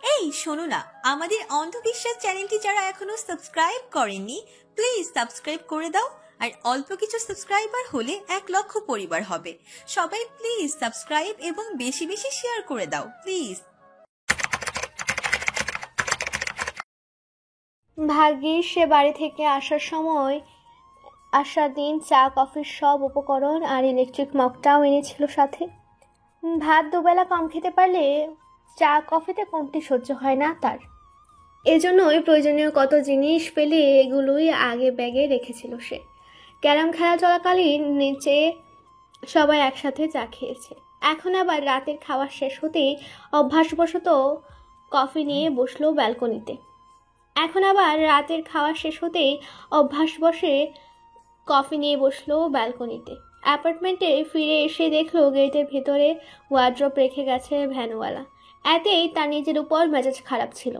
এই শোনো না, আমাদের অন্ধবিশ্বাস চ্যানেলটি যারা এখনো সাবস্ক্রাইব করেননি প্লিজ সাবস্ক্রাইব করে দাও। আর অল্প কিছু সাবস্ক্রাইবার হলে 1,00,000 পরিবার হবে। সবাই প্লিজ সাবস্ক্রাইব এবং বেশি বেশি শেয়ার করে দাও প্লিজ। ভাগ্যিস সে বাড়ি থেকে আসার দিন চা কফির সব উপকরণ আর ইলেকট্রিক মগটাও এনেছিল সাথে। ভাত দুবেলা কম খেতে পারলে চা কফিতে কমতি সহ্য হয় না তার। এজন্যই প্রয়োজনীয় কত জিনিস পেলে এগুলোই আগে ব্যাগে রেখেছিল সে। ক্যারাম খেলা চলাকালীন নিচে সবাই একসাথে চা খেয়েছে। এখন আবার রাতের খাওয়া শেষ হতেই অভ্যাসবশত কফি নিয়ে বসলো ব্যালকনিতে। অ্যাপার্টমেন্টে ফিরে এসে দেখলো গেটের ভেতরে ওয়ার্ড্রপ রেখে গেছে ভ্যানওয়ালা। এতেই তার নিজের উপর মেজাজ খারাপ ছিল।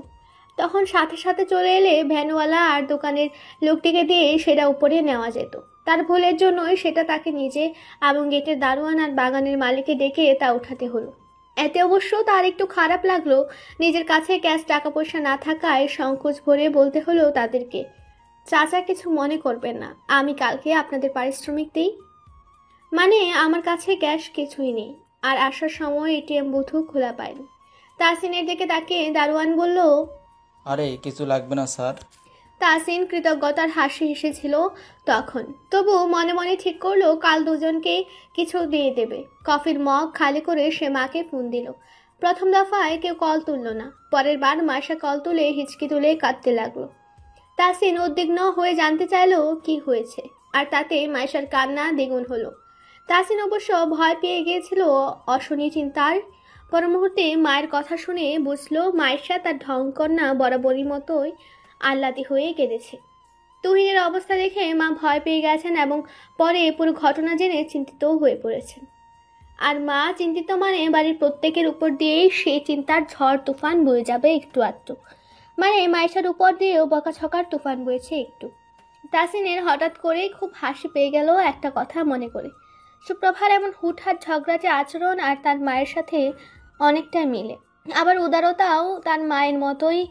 তখন সাথে সাথে চলে এলে ভ্যানওয়ালা আর দোকানের লোকটিকে দিয়ে সেটা উপরে নেওয়া যেত। তার ভুলের জন্যই সেটা তাকে নিজে এবং গেটের দারোয়ান আর বাগানের মালিককে ডেকে তা উঠাতে হলো। এতে অবশ্য তার একটু খারাপ লাগলো। নিজের কাছে ক্যাশ টাকা পয়সা না থাকায় সংকোচ ভরে বলতে হলো তাদেরকে, চাচা কিছু মনে করবেন না, আমি কালকে আপনাদের পারিশ্রমিক দিই। মানে আমার কাছে ক্যাশ কিছুই নেই, আর আসার সময় এটিএম বুথও খোলা পাইনি। তাসিনের দিকে তাকে দারোয়ান বলল, আরে কিছু লাগবে না স্যার। তাসিন কৃতজ্ঞতার হাসি হেসেছিল তখন, তবু মনে মনে ঠিক করলো কাল দুজনকে কিছু দিয়ে দেবে। কফির মগ খালি করে সে মাকে ফোন দিল। প্রথম দফায় কেউ কল তুলল না। পরের বার মাসা কল তুলে হিচকি তুলে কাঁদতে লাগলো। তাসিন উদ্বিগ্ন হয়ে জানতে চাইলো কি হয়েছে, আর তাতে মাইশার কান্না দ্বিগুণ হলো। তাসিন অবশ্য ভয় পেয়ে গিয়েছিল অশনি চিন্তার। পর মুহূর্তে মায়ের কথা শুনে বুঝলো মাইশা তার ঢংকন্যা বরাবরই মতোই আহ্লাদি হয়ে কেঁদেছে। তুহিনের অবস্থা দেখে মা ভয় পেয়ে গেছেন এবং পরে পুরো ঘটনা জেনে চিন্তিতও হয়ে পড়েছেন। আর মা চিন্তিত মানে বাড়ির প্রত্যেকের উপর দিয়েই সেই চিন্তার ঝড় তুফান বয়ে যাবে একটু আধটু। মানে মাইশার উপর দিয়েও বকাঝকার তুফান বয়েছে একটু। তাসিনের হঠাৎ করেই খুব হাসি পেয়ে গেল একটা কথা মনে করে। সুপ্রভার এমন হুটহাট ঝগড়াটে আচরণ আর তার মায়ের সাথে অনেকটা মিলে। আবার উদারতাও তার মায়ের মতোই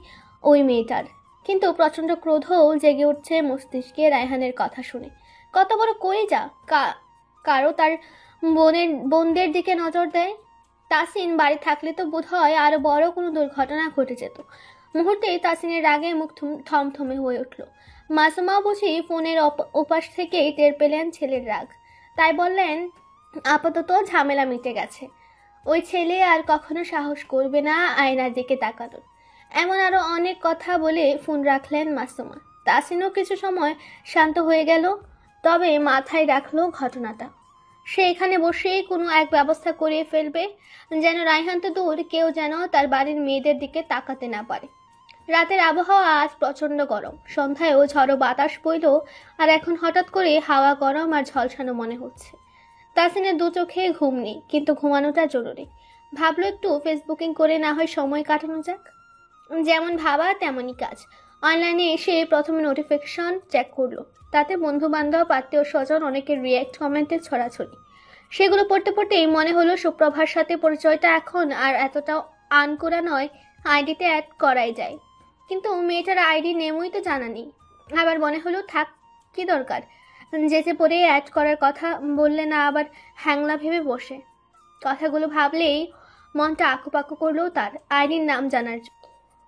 ওই মেয়েটার। কিন্তু প্রচণ্ড ক্রোধও জেগে উঠছে মস্তিষ্কে রায়হানের কথা শুনে। কত বড় কলিজা, কারো তার বোনদের দিকে নজর দেয়। তাসিন বাড়ি থাকলে তো বোধহয় আরো বড় কোনো দুর্ঘটনা ঘটে যেত। মুহূর্তেই তাসিনের রাগে মুখ থমথমে হয়ে উঠল। মাসুমা বুঝি ফোনের ওপাশ থেকেই টের পেলেন ছেলের রাগ, তাই বললেন, আপাতত ঝামেলা মিটে গেছে। ওই ছেলে আর কখনো সাহস করবে না আয়নার দিকে তাকানোর। এমন আরো অনেক কথা বলে ফোন রাখলেন মাসুমা। তাসিনও কিছু সময় শান্ত হয়ে গেল, তবে মাথায় রাখলো ঘটনাটা। সে এখানে বসেই কোনো এক ব্যবস্থা করিয়ে ফেলবে, যেন রায়হান তো দূর, কেউ যেন তার বাড়ির মেয়েদের দিকে তাকাতে না পারে। রাতের আবহাওয়া আজ প্রচণ্ড গরম। সন্ধ্যায়ও ঝড়ো বাতাস বইল, আর এখন হঠাৎ করে হাওয়া গরম আর ঝলসানো মনে হচ্ছে। তাসিনের দু চোখে ঘুম নেই, কিন্তু ঘুমানোটা জরুরি। ভাবলো একটু ফেসবুকিং করে না হয় সময় কাটানো যাক। যেমন ভাবা তেমনই কাজ। অনলাইনে এসে প্রথমে নোটিফিকেশন চেক করলো। তাতে বন্ধু বান্ধব, আত্মীয় স্বজন অনেকের রিয়্যাক্ট কমেন্টে ছড়াছড়ি। সেগুলো পড়তে পড়তেই মনে হলো সুপ্রভার সাথে পরিচয়টা এখন আর এতটাও আনকোরা নয়, আইডিতে অ্যাড করাই যায়। কিন্তু মেয়েটার আইডি নেমই তো জানা নেই। আবার মনে হলো থাক, কি দরকার, যেতে পরে অ্যাড করার কথা বললে না আবার হ্যাংলা ভেবে বসে। কথাগুলো ভাবলেই মনটা আকুপাকু করলো তার আইডির নাম জানার জন্য।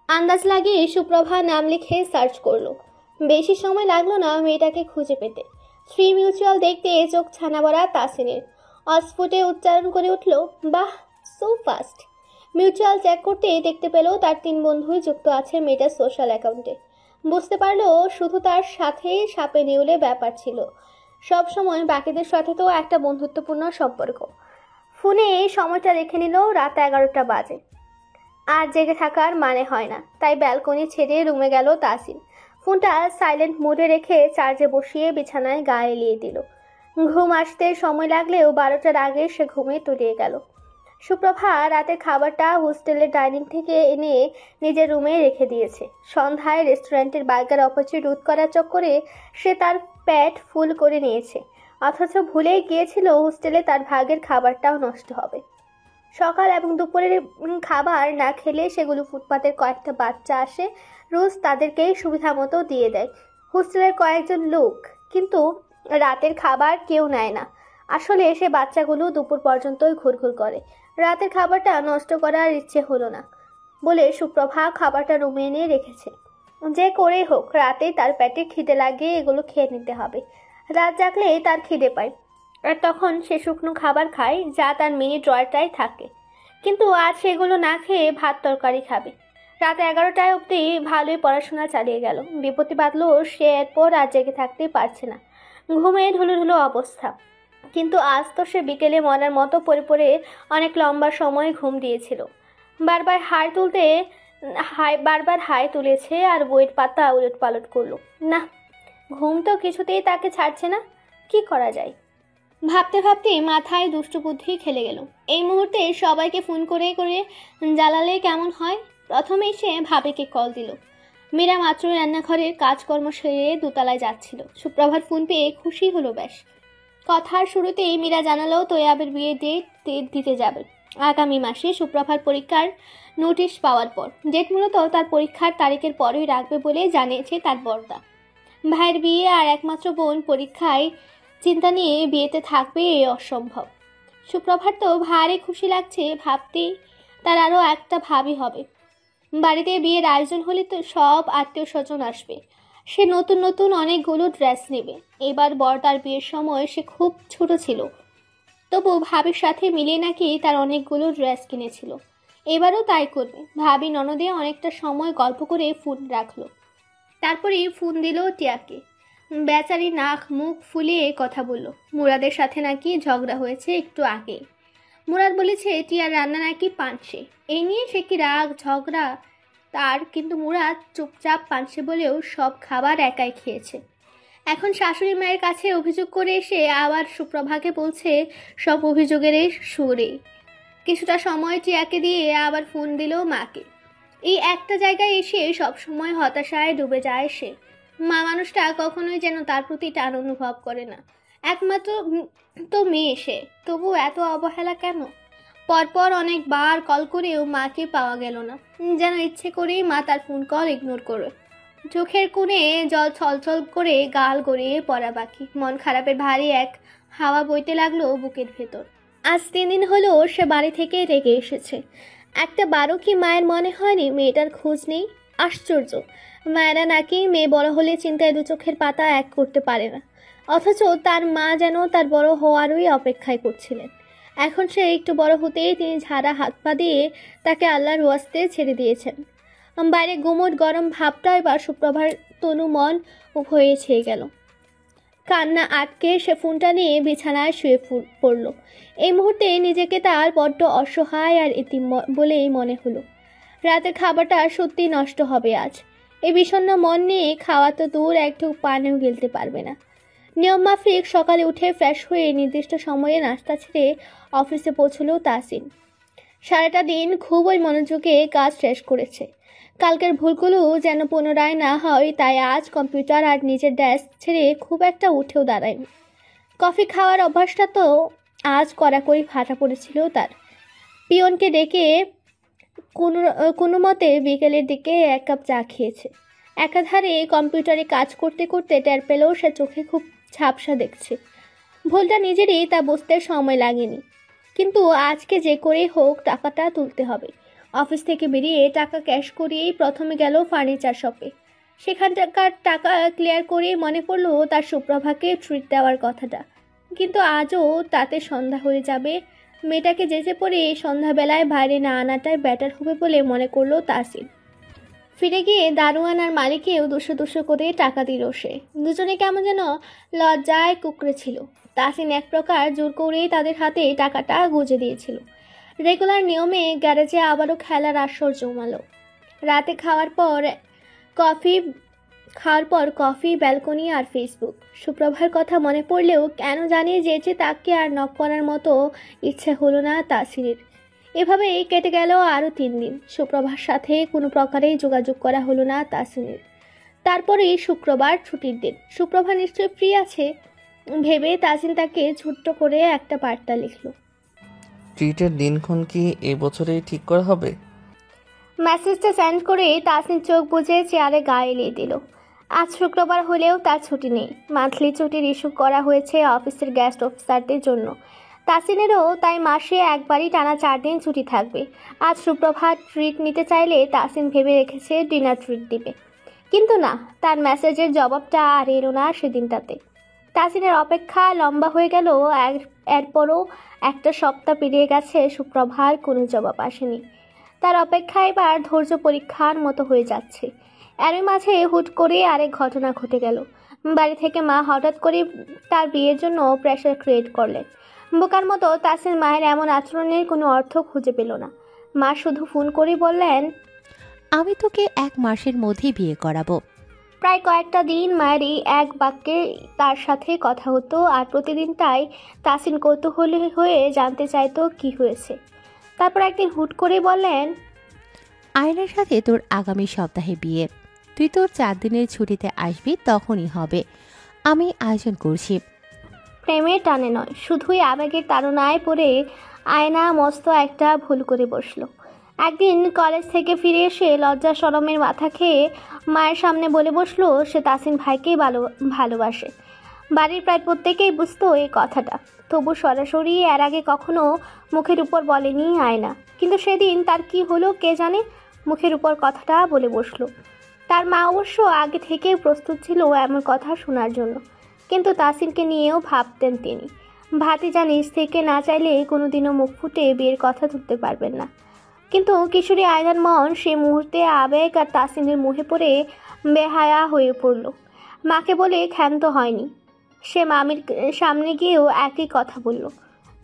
আন্দাজ লাগিয়ে সুপ্রভা নাম লিখে সার্চ করলো। বেশি সময় লাগলো না মেয়েটাকে খুঁজে পেতে। শ্রী মিউচুয়াল দেখতে চোখ ছানা বড়া তাসিনের। অস্ফুটে উচ্চারণ করে উঠল, বাহ, সো ফাস্ট। মিউচুয়াল চেক করতে দেখতে পেল তার 3 বন্ধুই যুক্ত আছে মেয়েটার সোশ্যাল অ্যাকাউন্টে। বুঝতে পারলো শুধু তার সাথে সাপে নেউলে ব্যাপার ছিল। সব সময় বাকিদের সাথে তো একটা বন্ধুত্বপূর্ণ সম্পর্ক। ফোনে এই সময়টা দেখে নিল রাত 11টা বাজে। আর জেগে থাকার মানে হয় না, তাই ব্যালকনি ছেড়ে রুমে গেল তাসিন। ফোনটা সাইলেন্ট মোডে রেখে চার্জে বসিয়ে বিছানায় গা এলিয়ে দিল। ঘুম আসতে সময় লাগলেও 12টার আগে সে ঘুমিয়ে তলিয়ে গেল। সুপ্রভা রাতের খাবারটা হোস্টেলের ডাইনিং থেকে এনে নিজের রুমে রেখে দিয়েছে। সন্ধ্যায় রেস্টুরেন্টের বার্গার অপচয় রোধ করার চক্করে সে তার পেট ফুল করে নিয়েছে, অথচ ভুলেই গিয়েছিল হোস্টেলে তার ভাগের খাবারটাও নষ্ট হবে। সকাল এবং দুপুরের খাবার না খেলে সেগুলো ফুটপাতের কয়েকটা বাচ্চা আসে, রোজ তাদেরকেই সুবিধা মতো দিয়ে দেয় হোস্টেলের কয়েকজন লোক, কিন্তু রাতের খাবার কেউ নেয় না। আসলে সে বাচ্চাগুলো দুপুর পর্যন্তই ঘুরঘুর করে। রাতের খাবারটা নষ্ট করার ইচ্ছে হলো না বলে সুপ্রভা খাবারটা রুমে এনে রেখেছে। যে করেই হোক রাতে তার পেটে খিদে লাগে, এগুলো খেয়ে নিতে হবে। রাত জাগলে তার খিদে পায়, আর তখন সে শুকনো খাবার খায় যা তার মিনি ড্রয়ারটাই থাকে। কিন্তু আজ সেগুলো না খেয়ে ভাত তরকারি খাবে। রাত 11টায় অবধি ভালোই পড়াশোনা চালিয়ে গেল। বিপত্তি বাঁধলো, সে এরপর আর জেগে থাকতে পারছে না। ঘুমে ঢুলুঢুলু অবস্থা। কিন্তু আজ তো সে বিকেলে মরার মতো পড়ে পড়ে অনেক লম্বা সময় ঘুম দিয়েছিল। বারবার হাই তুলেছে আর বইয়ের পাতা উলট পালট করলো। না, ঘুম তো কিছুতেই তাকে ছাড়ছে না। কি করা যায়? ভাবতে ভাবতে মাথায় দুষ্টু বুদ্ধি খেলে গেল। এই মুহূর্তে সবাইকে ফোন করে করে জ্বালালে কেমন হয়? প্রথমেই সে ভাবিকে কল দিল। মীরা মাত্র রান্নাঘরের কাজকর্ম সেরে দোতলায় যাচ্ছিল। সুপ্রভাত ফোন পেয়ে খুশি হলো বেশ। কথার শুরুতেই মীরা জানালো তৈয়াবের বিয়ে ডেট দিতে যাবে আগামী মাসে সুপ্রভার পরীক্ষার নোটিশ পাওয়ার পর। ডেট মূলত তার পরীক্ষার তারিখের পরেই রাখবে বলে জানিয়েছে তার বড়দা। ভাইয়ের বিয়ে আর একমাত্র বোন পরীক্ষায়, চিন্তা নিয়ে বিয়েতে থাকবে এ অসম্ভব। সুপ্রভার তো ভারী খুশি লাগছে ভাবতেই। তার আরও একটা ভাবি হবে। বাড়িতে বিয়ের আয়োজন হলে তো সব আত্মীয় স্বজন আসবে। সে নতুন নতুন অনেকগুলো ড্রেস নেবে। এবার বড়দার বিয়ের সময় সে খুব ছোট ছিল, তবু ভাবির সাথে মিলিয়ে নাকি তার অনেকগুলো ড্রেস কিনেছিল। এবারও তাই করবে। ভাবি ননদে অনেকটা সময় গল্প করে ফোন রাখলো। তারপরে ফোন দিল টিয়াকে। বেচারি নাক মুখ ফুলিয়ে কথা বলল। মুরাদের সাথে নাকি ঝগড়া হয়েছে একটু আগে। মুরাদ বলেছে টিয়ার রান্না নাকি পানসে। এই নিয়ে সে কি রাগ ঝগড়া তার, কিন্তু মুরাদ চুপচাপ পানসে বলেও সব খাবার একাই খেয়েছে। এখন শাশুড়ি মায়ের কাছে অভিযোগ করে এসে আবার সুপ্রভাকে বলছে সব অভিযোগের সুরে। কিছুটা সময় টিয়াকে দিয়ে আবার ফোন দিল মাকে। এই একটা জায়গায় এসে সব সময় হতাশায় ডুবে যায় সে। মা মানুষটা কখনোই যেন তার প্রতি টান অনুভব করে না। একমাত্র তো মেয়ে সে, তবু এত অবহেলা কেন? পরপর অনেকবার কল করেও মাকে পাওয়া গেল না। যেন ইচ্ছে করেই মা তার ফোন কল ইগনোর করে। চোখের কোণে জল ছলছল করে গাল গড়িয়ে পড়া বাকি। মন খারাপের ভারী এক হাওয়া বইতে লাগলো বুকের ভেতর। আজ 3 দিন হলো সে বাড়ি থেকে রেগে এসেছে। একটা বারও কি মায়ের মনে হয়নি মেয়েটার খোঁজ নেই? আশ্চর্য, মায়েরা নাকি মেয়ে বড় হলে চিন্তায় দু চোখের পাতা এক করতে পারে না, অথচ তার মা যেন তার বড় হওয়ারই অপেক্ষায় করছিলেন। এখন সে একটু বড় হতেই তিনি ঝাড়া হাত পা দিয়ে তাকে আল্লাহর ওয়াস্তে ছেড়ে দিয়েছেন। বাইরে গুমোট গরম ভাবটা এবার সুপ্রভার তনু মন উভয়ে ছেয়ে গেল। কান্না আটকে সে ফোনটা নিয়ে বিছানায় শুয়ে পড়ল। এই মুহূর্তে নিজেকে তার বড্ড অসহায় আর এতিম বলেই মনে হলো। রাতের খাবারটা সত্যি নষ্ট হবে আজ। এই বিষণ্ণ মন নিয়ে খাওয়া তো দূর, একটু পানিও গিলতে পারবে না। নিয়ম মাফিক সকালে উঠে ফ্রেশ হয়ে নির্দিষ্ট সময়ে নাস্তা ছেড়ে অফিসে পৌঁছলো তাসিন। সারাটা দিন খুবই মনোযোগে কাজ শেষ করেছে। কালকের ভুলগুলো যেন পুনরায় না হয়, তাই আজ কম্পিউটার আর নিজের ডেস্ক ছেড়ে খুব একটা উঠেও দাঁড়ায়নি। কফি খাওয়ার অভ্যাসটা তো আজ কড়াকড়ি ফাটা পড়েছিল তার। পিয়নকে ডেকে কোনো মতে বিকেলের দিকে 1 কাপ চা খেয়েছে। একাধারে কম্পিউটারে কাজ করতে করতে টের পেলেও সে চোখে খুব ঝাপসা দেখছে। ভুলটা নিজেরই, তা বুঝতে সময় লাগেনি, কিন্তু আজকে যে করেই হোক টাকাটা তুলতে হবে। অফিস থেকে বেরিয়ে টাকা ক্যাশ করিয়েই প্রথমে গেল ফার্নিচার শপে। সেখানকার টাকা ক্লিয়ার করে মনে পড়লো তার সুপ্রভাকে ট্রিট দেওয়ার কথাটা, কিন্তু আজও তাতে সন্ধ্যা হয়ে যাবে। মেয়েটাকে যেচে পড়ে সন্ধ্যাবেলায় বাইরে না আনাটাই বেটার হবে বলে মনে করলো তাসিন। ফিরে গিয়ে দারোয়ান আর মালিকেও দুশো করে টাকা দিল সে। দুজনে কেমন যেন লজ্জায় কুকড়ে ছিল। তাসিন এক প্রকার জোর করেই তাদের হাতে টাকাটা গুঁজে দিয়েছিল। রেগুলার নিয়মে গ্যারেজে আবারও খেলার আসর জমালো। রাতে খাওয়ার পর কফি, ব্যালকনি আর ফেসবুক। সুপ্রভার কথা মনে পড়লেও কেন জানি যেচে তাকে আর নক করার মতো ইচ্ছে হলো না তাসিনের। এভাবেই কেটে গেল আরও 3 দিন। সুপ্রভার সাথে কোনো প্রকারেই যোগাযোগ করা হলো না তাসিনের। তারপরেই শুক্রবার ছুটির দিন। সুপ্রভা নিশ্চয়ই ফ্রি আছে ভেবে তাসিন তাকে ছোট্ট করে একটা বার্তা লিখল। ট্রিটের দিনক্ষণ কি এবছরেই ঠিক করা হবে? মেসেজটা সেন্ড করে তাসিন চোখ বুজে চেয়ারে গা এলিয়ে দিল। আজ শুক্রবার হলেও তার ছুটি নেই। মান্থলি ছুটির ইস্যু করা হয়েছে অফিসের গেস্ট অফিসারদের জন্য। তাসিনেরও তাই মাসে একবারই টানা 4 দিন ছুটি থাকবে। আজ সুপ্রভাত ট্রিট নিতে চাইলে তাসিন ভেবে রেখেছে ডিনার ট্রিট দিবে, কিন্তু না, তার মেসেজের জবাবটা আর এলো না সেদিনটাতে। তাসিনের অপেক্ষা লম্বা হয়ে গেল। এরপরও একটা সপ্তাহ পেরিয়ে গেছে, সুপ্রভার কোনো জবাব আসেনি। তার অপেক্ষা এবার ধৈর্য পরীক্ষার মতো হয়ে যাচ্ছে। এরই মাঝে হুট করে আরেক ঘটনা ঘটে গেল। বাড়ি থেকে মা হঠাৎ করে তার বিয়ের জন্য প্রেশার ক্রিয়েট করলেন। বোকার মতো তাসিন মায়ের এমন আচরণের কোনো অর্থ খুঁজে পেল না। মা শুধু ফোন করে বললেন, আমি তোকে 1 মাসের মধ্যেই বিয়ে করাবো। প্রায় কয়েকটা দিন মায়ের এই এক বাক্যে তার সাথে কথা হতো, আর প্রতিদিন তাই তাসিন কৌতূহলী হয়ে জানতে চাইতো কি হয়েছে। তারপর একদিন হুট করে বললেন, আয়নার সাথে তোর আগামী সপ্তাহে বিয়ে। তুই তোর 4 দিনের ছুটিতে আসবি, তখনই হবে। আমি আয়োজন করছি। প্রেমের টানে নয়, শুধুই আবেগের তাড়নায় পড়ে আয়না মস্ত একটা ভুল করে বসলো। একদিন কলেজ থেকে ফিরে এসে লজ্জা শরমের মাথা খেয়ে মায়ের সামনে বলে বসলো সে তাসিন ভাইকেই ভালোবাসে। বাড়ির প্রায় প্রত্যেকেই বুঝতো এই কথাটা, তবু সরাসরি এর আগে কখনো মুখের উপর বলেনি আয়না। কিন্তু সেদিন তার কি হলো কে জানে, মুখের উপর কথাটা বলে বসলো। তার মা অবশ্য আগে থেকে প্রস্তুত ছিল এমন কথা শোনার জন্য, কিন্তু তাসিনকে নিয়েও ভাবতেন তিনি। ভাতিজা নিজ থেকে না চাইলে কোনোদিনও মুখ ফুটে বিয়ের কথা তুলতে পারবেন না। কিন্তু কিশোরী আয়নার মন সে মুহূর্তে আবেগ আর তাসিনের মুহে পড়ে বেহায়া হয়ে পড়ল। মাকে বলে ক্ষান্ত হয়নি, সে মামির সামনে গিয়েও একই কথা বলল।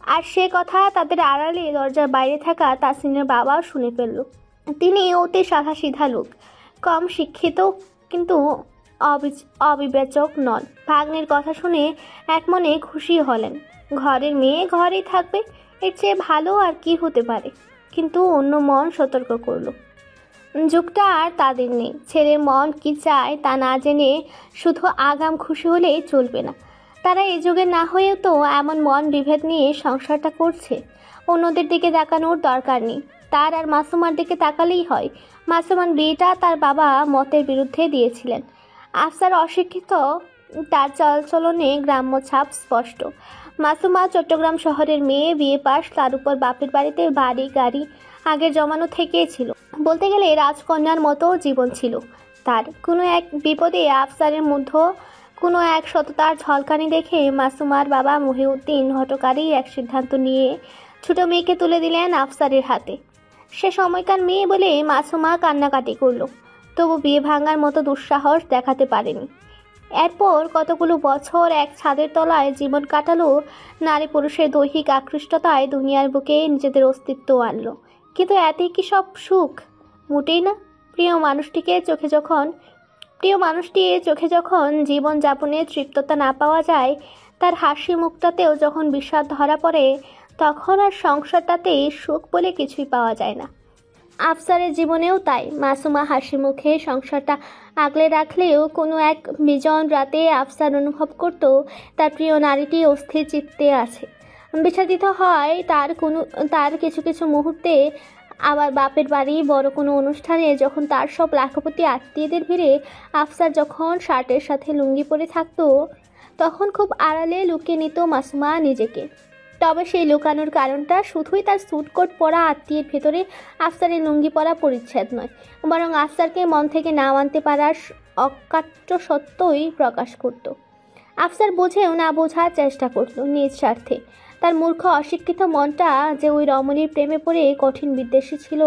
আর সে কথা তাদের আড়ালে দরজার বাইরে থাকা তাসিনের বাবাও শুনে ফেলল। তিনি অতি সাদাসিধা লোক, কম শিক্ষিত, কিন্তু অবিবেচক নন। ভাগ্নের কথা শুনে এক মনে খুশি হলেন। ঘরের মেয়ে ঘরেই থাকবে, এর চেয়ে ভালো আর কি হতে পারে। কিন্তু অন্য মন সতর্ক করল, যুগটা আর তাদের নেই। ছেলের মন কি চায় তা না জেনে শুধু আগাম খুশি হলেই চলবে না। তারা এই যুগে না হয়েও তো এমন মন বিভেদ নিয়ে সংসারটা করছে। অন্যদের দিকে তাকানোর দরকার নেই, তার আর মাসুমার দিকে তাকালেই হয়। মাসুমার বিয়েটা তার বাবা মতের বিরুদ্ধে দিয়েছিলেন। আফসার অশিক্ষিত, তার চালচলনে গ্রাম্য ছাপ স্পষ্ট। মাসুমা চট্টগ্রাম শহরের মেয়ে, বিয়ে পাশ, তার উপর বাপের বাড়িতে বাড়ি গাড়ি আগের জমানো থেকেই ছিল। বলতে গেলে রাজকন্যার মতো জীবন ছিল তার। কোনো এক বিপদে আফসারের মধ্যে কোনো এক সততার ঝলকানি দেখে মাসুমার বাবা মহিউদ্দিন হঠকারী এক সিদ্ধান্ত নিয়ে ছোট মেয়েকে তুলে দিলেন আফসারের হাতে। সে সময়কার মেয়ে বলে মাসুমা কান্নাকাটি করলো, তবু বিয়ে ভাঙার মতো দুঃসাহস দেখাতে পারেনি। এরপর কতগুলো বছর এক ছাদের তলায় জীবন কাটালো, নারী পুরুষের দৈহিক আকৃষ্টতায় দুনিয়ার বুকে নিজেদের অস্তিত্ব আনলো। কিন্তু এতেই কি সব সুখ? মোটেই না। প্রিয় মানুষটির চোখে যখন জীবনযাপনের তৃপ্ততা না পাওয়া যায়, তার হাসি মুখটাতেও যখন বিষাদ ধরা পড়ে, তখন আর সংসারটাতেই সুখ বলে কিছুই পাওয়া যায় না। আফসারের জীবনেও তাই। মাসুমা হাসি মুখে সংসারটা আগলে রাখলেও কোনো এক বিজন রাতে আফসার অনুভব করত তার প্রিয় নারীটি অস্থির চিত্তে আছে। বিচ্ছেদিত হয় তার কিছু কিছু মুহূর্তে। আবার বাপের বাড়ি বড় কোনো অনুষ্ঠানে যখন তার সব লাখপতি আত্মীয়দের ভিড়ে আফসার যখন শার্টের সাথে লুঙ্গি পরে থাকতো, তখন খুব আড়ালে লুকিয়ে নিত মাসুমা নিজেকে। তবে সেই লুকানোর কারণটা শুধুই তার স্যুটকোট পরা আত্মীয়ের ভেতরে আফসারের লুঙ্গি পরা পরিচ্ছদ নয়, বরং আফসারকে মন থেকে না মানতে পারার অকাট্য সত্যই প্রকাশ করত। আফসার বোঝেও না বোঝার চেষ্টা করত নিজ স্বার্থে। তার মূর্খ অশিক্ষিত মনটা যে ওই রমণীর প্রেমে পড়ে কঠিন বিদ্বেষী ছিল,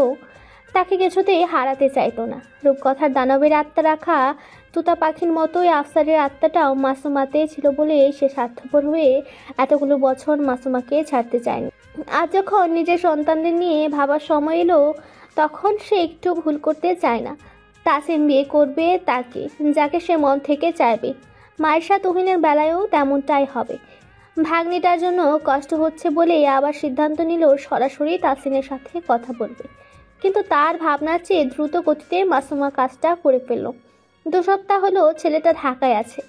তাকে কিছুতেই হারাতে চাইতো না। রূপকথার দানবের আত্মা রাখা তুতা পাখির মতোই আফসারের আত্মাটাও মাসুমাতে ছিল বলে সে স্বার্থপর হয়ে এতগুলো বছর মাসুমাকে ছাড়তে চায়নি। আজ যখন নিজের সন্তানদের নিয়ে ভাবার সময় এলো, তখন সে একটু ভুল করতে চায় না। তাসিন বিয়ে করবে তাকে, যাকে সে মন থেকে চাইবে। মায়েশা তুহিনের বেলায়ও তেমনটাই হবে। ভাগ্নিটার জন্য কষ্ট হচ্ছে বলে আবার সিদ্ধান্ত নিল সরাসরি তাসিনের সাথে কথা বলবে। কিন্তু তার ভাবনার চেয়ে দ্রুত গতিতে মাসুমা কাজটা করে ফেলল। 2 সপ্তাহ হলো ছেলেটা ঢাকায় আছে।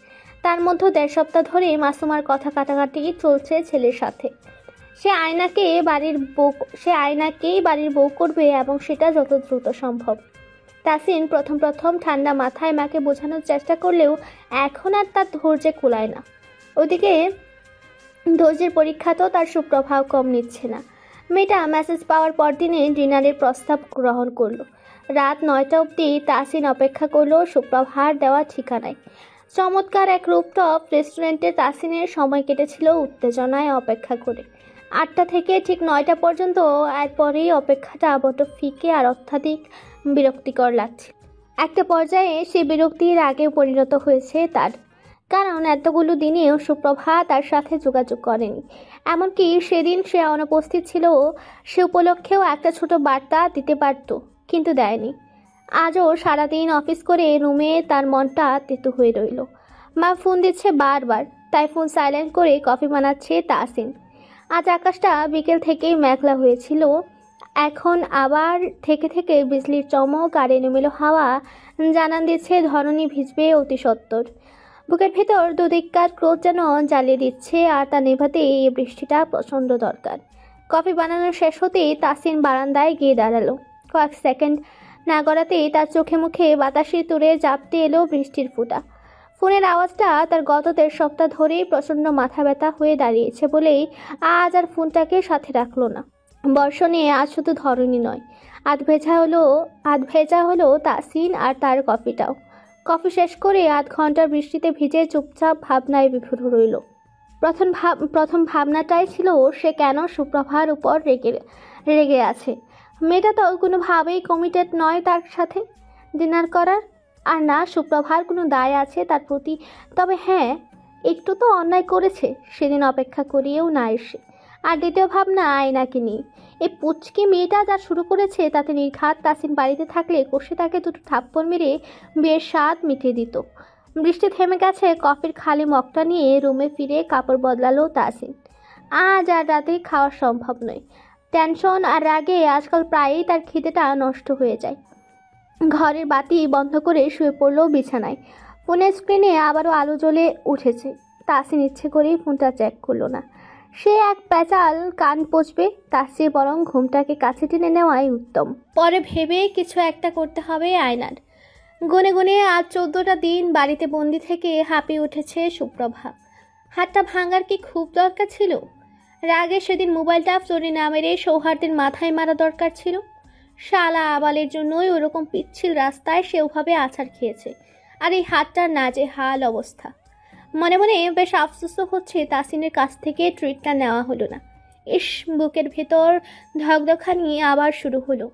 তার মধ্যে 1.5 সপ্তাহ ধরে মাসুমার কথা কাটাকাটি চলছে ছেলের সাথে। সে আয়নাকেই বাড়ির বউ করবে এবং সেটা যত দ্রুত সম্ভব। তাসিন প্রথম ঠান্ডা মাথায় মাকে বোঝানোর চেষ্টা করলেও এখন আর তার ধৈর্যে কুলায় না। ওদিকে ধৈর্যের পরীক্ষাতেও তার সুপ্রভাব কম নিচ্ছে না। মেয়েটা মেসেজ পাওয়ার পর দিনে ডিনারের প্রস্তাব গ্রহণ করলো। রাত 9টা অবধি তাসিন অপেক্ষা করলো সুপ্রভার দেওয়া ঠিকানায়। চমৎকার এক রুফটপ রেস্টুরেন্টে তাসিনের সময় কেটেছিল উত্তেজনায় অপেক্ষা করে। 8টা থেকে ঠিক 9টা পর্যন্ত, এরপরেই অপেক্ষাটা বড্ড ফিকে আর অত্যাধিক বিরক্তিকর লাগছে। একটা পর্যায়ে সে বিরক্তির আগেও পরিণত হয়েছে তার, কারণ এতগুলো দিনেও সুপ্রভা তার সাথে যোগাযোগ করেনি। এমনকি সেদিন সে অনুপস্থিত ছিল, সে উপলক্ষেও একটা ছোট বার্তা দিতে পারত, কিন্তু দেয়নি। আজও সারাদিন অফিস করে রুমে তার মনটা তেতু হয়ে রইল। মা ফোন দিচ্ছে বারবার, তাই ফোন সাইলেন্ট করে কফি বানাচ্ছে তাসিন। আজ আকাশটা বিকেল থেকেই মেঘলা হয়েছিল, এখন আবার থেকে থেকে বিজলির চমক আর এলোমেলো হাওয়া জানান দিচ্ছে ধরণী ভিজবে অতি সত্বর। বুকের ভেতর দুদিককার ক্রোধ যেন জ্বালিয়ে দিচ্ছে, আর তা নেভাতে এই বৃষ্টিটা প্রচণ্ড দরকার। কফি বানানোর শেষ হতেই তাসিন বারান্দায় গিয়ে দাঁড়ালো। কয়েক সেকেন্ড না গড়াতেই তার চোখে মুখে বাতাসের তুড়ে জাপটে এলো বৃষ্টির ফোঁটা। ফোনের আওয়াজটা তার গত 1.5 সপ্তাহ ধরেই প্রচণ্ড মাথা ব্যথা হয়ে দাঁড়িয়েছে বলেই আজ আর ফোনটাকে সাথে রাখলো না। বর্ষণে আজ শুধু ধরনী নয়, আধ ভেজা হলো তাসিন আর তার কফিটাও। কফি শেষ করে আধ ঘন্টার বৃষ্টিতে ভিজে চুপচাপ ভাবনায় বিভোর রইল। প্রথম ভাবনাটাই ছিল সে কেন সুপ্রভার উপর রেগে আছে। মেয়েটা তো কোনোভাবেই কমিটেড নয় তার সাথে ডিনার করার, আর না সুপ্রভার কোনো দায় আছে তার প্রতি। তবে হ্যাঁ, একটু তো অন্যায় করেছে সেদিন অপেক্ষা করিয়েও না এসে। আর দ্বিতীয় ভাবনা আয়নাকে নিয়ে। এই পুচকি মেয়েটা যা শুরু করেছে তাতে নির্ঘাত তাসিন বাড়িতে থাকলে কষে তাকে দুটো থাপ্পড় মেরে বিয়ের স্বাদ মিটিয়ে দিত। বৃষ্টি থেমে গেছে, কফির খালি মগটা নিয়ে রুমে ফিরে কাপড় বদলালো তাসিন। আজ আর রাতে খাওয়া সম্ভব নয়। টেনশন আর রাগে আজকাল প্রায়ই তার খিদেটা নষ্ট হয়ে যায়। ঘরের বাতি বন্ধ করে শুয়ে পড়লো বিছানায়। ফোনের স্ক্রিনে আবারও আলো জ্বলে উঠেছে। তাসিন ইচ্ছে করেই ফোনটা চেক করলো না। সে এক প্যাচাল কান পচবে, তার চেয়ে বরং ঘুমটাকে কাছে টেনে নেওয়াই উত্তম। পরে ভেবে কিছু একটা করতে হবে আয়নার। গুনে গুনে আজ 14টা দিন বাড়িতে বন্দি থেকে হাঁপিয়ে উঠেছে সুপ্রভা। হাতটা ভাঙার কি খুব দরকার ছিল? রাগে সেদিন মোবাইলটা চুরি না মেরে সৌহার্দের মাথায় মারা দরকার ছিল। শালা আবালের জন্যই ওরকম পিচ্ছিল রাস্তায় সে ওভাবে আছাড় খেয়েছে, আর এই হাতটার নাজেহাল অবস্থা। মনে মনে বেশ আফসোসও হচ্ছে তাসিনের কাছ থেকে ট্রিটটা নেওয়া হলো না। বুকের ভেতর ধকধকানি আবার শুরু হলো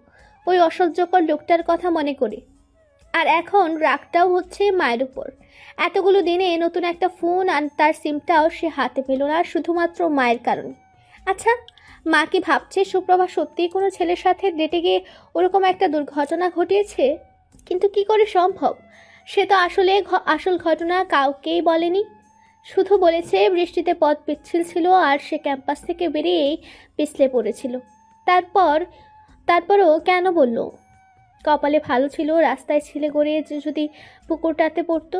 ওই অসহ্যকর লোকটার কথা মনে করে। আর এখন রাগটাও হচ্ছে মায়ের উপর। এতগুলো দিনে নতুন একটা ফোন আর তার সিমটাও সে হাতে পেল না শুধুমাত্র মায়ের কারণে। আচ্ছা, মা কি ভাবছে সুপ্রভা সত্যিই কোনো ছেলের সাথে ডেটে গিয়ে ওরকম একটা দুর্ঘটনা ঘটিয়েছে? কিন্তু কি করে সম্ভব? সে তো আসলে আসল ঘটনা কাউকেই বলেনি। শুধু বলেছে বৃষ্টিতে পথ পিচ্ছিল ছিল আর সে ক্যাম্পাস থেকে বেরিয়েই পিছলে পড়েছিল। তারপরও কেন বলল? কপালে ভালো ছিল রাস্তায় ছিলে গড়িয়ে যদি পুকুরটাতে পড়তো।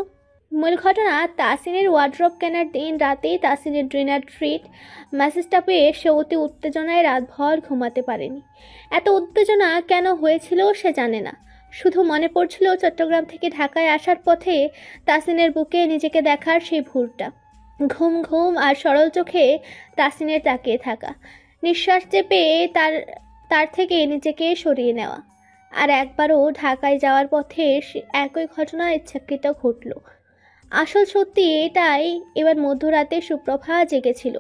মূল ঘটনা, তাসিনের ওয়ার্ড্রপ কেনার দিন রাতেই তাসিনের ডিনার ট্রিট মেসেজটা পেয়ে সে অতি উত্তেজনায় রাতভর ঘুমাতে পারেনি। এত উত্তেজনা কেন হয়েছিল সে জানে না। শুধু মনে পড়ছিল চট্টগ্রাম থেকে ঢাকায় আসার পথে তাসিনের বুকে নিজেকে দেখার সেই ভুরটা, ঘুম ঘুম আর সরল চোখে তাসিনের তাকিয়ে থাকা, নিঃশ্বাস চেপে তার থেকে নিজেকে সরিয়ে নেওয়া। আর একবারও ঢাকায় যাওয়ার পথে একই ঘটনা ইচ্ছাকৃত ঘটল। আসল সত্যি এটাই, এবার মধ্যরাতে সুপ্রভা জেগেছিল।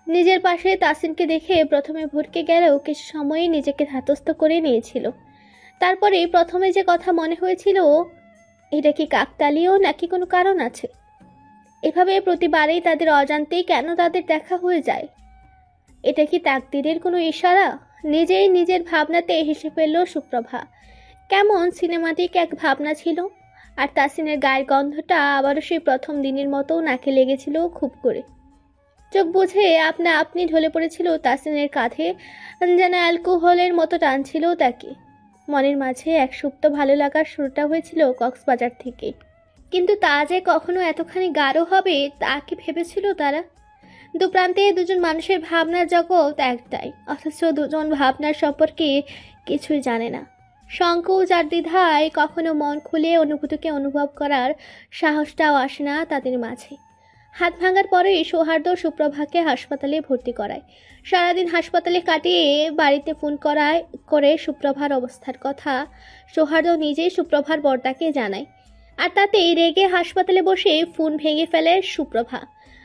নিজের পাশে তাসিনকে দেখে প্রথমে ভরকে গেলেও কিছু সময়ই নিজেকে ধাতস্থ করে নিয়েছিল। তারপরে প্রথমে যে কথা মনে হয়েছিল, এটা কি কাকতালীয় নাকি কোনো কারণ আছে? এভাবে প্রতিবারেই তাদের অজান্তেই কেন তাদের দেখা হয়ে যায়? এটা কি তাকদীরের কোনো ইশারা? নিজেই নিজের ভাবনাতে হেসে ফেলল সুপ্রভা। কেমন সিনেমাটিক এক ভাবনা ছিল। আর তাসিনের গায়ের গন্ধটা আবারও সেই প্রথম দিনের মতো নাকে লেগেছিল খুব করে। চোখ বুঝে আপনি ঢলে পড়েছিল তাসিনের কাঁধে, যেন অ্যালকোহলের মতো টানছিল তাকে। মনের মাঝে এক সুপ্ত ভালো লাগার শুরুটা হয়েছিল কক্সবাজার থেকে, কিন্তু তা যে কখনো এতখানি গাঢ় হবে তা কি ভেবেছিল তারা? দুপ্রান্তে দুজন মানুষের ভাবনার জগৎ একটাই, অথচ দুজন ভাবনার সম্পর্কে কিছুই জানে না। সংকোচ আর দ্বিধায় কখনো মন খুলে অনুভূতিকে অনুভব করার সাহসটাও আসে না তাদের মাঝে। হাত ভাঙার পরেই সৌহার্দ্য সুপ্রভাকে হাসপাতালে ভর্তি করায়। সারাদিন হাসপাতালে কাটিয়ে বাড়িতে ফোন করে সুপ্রভার অবস্থার কথা সৌহার্দ্য নিজেই সুপ্রভার বর্দাকে জানায়। আর তাতেই রেগে হাসপাতালে বসে ফোন ভেঙে ফেলে সুপ্রভা।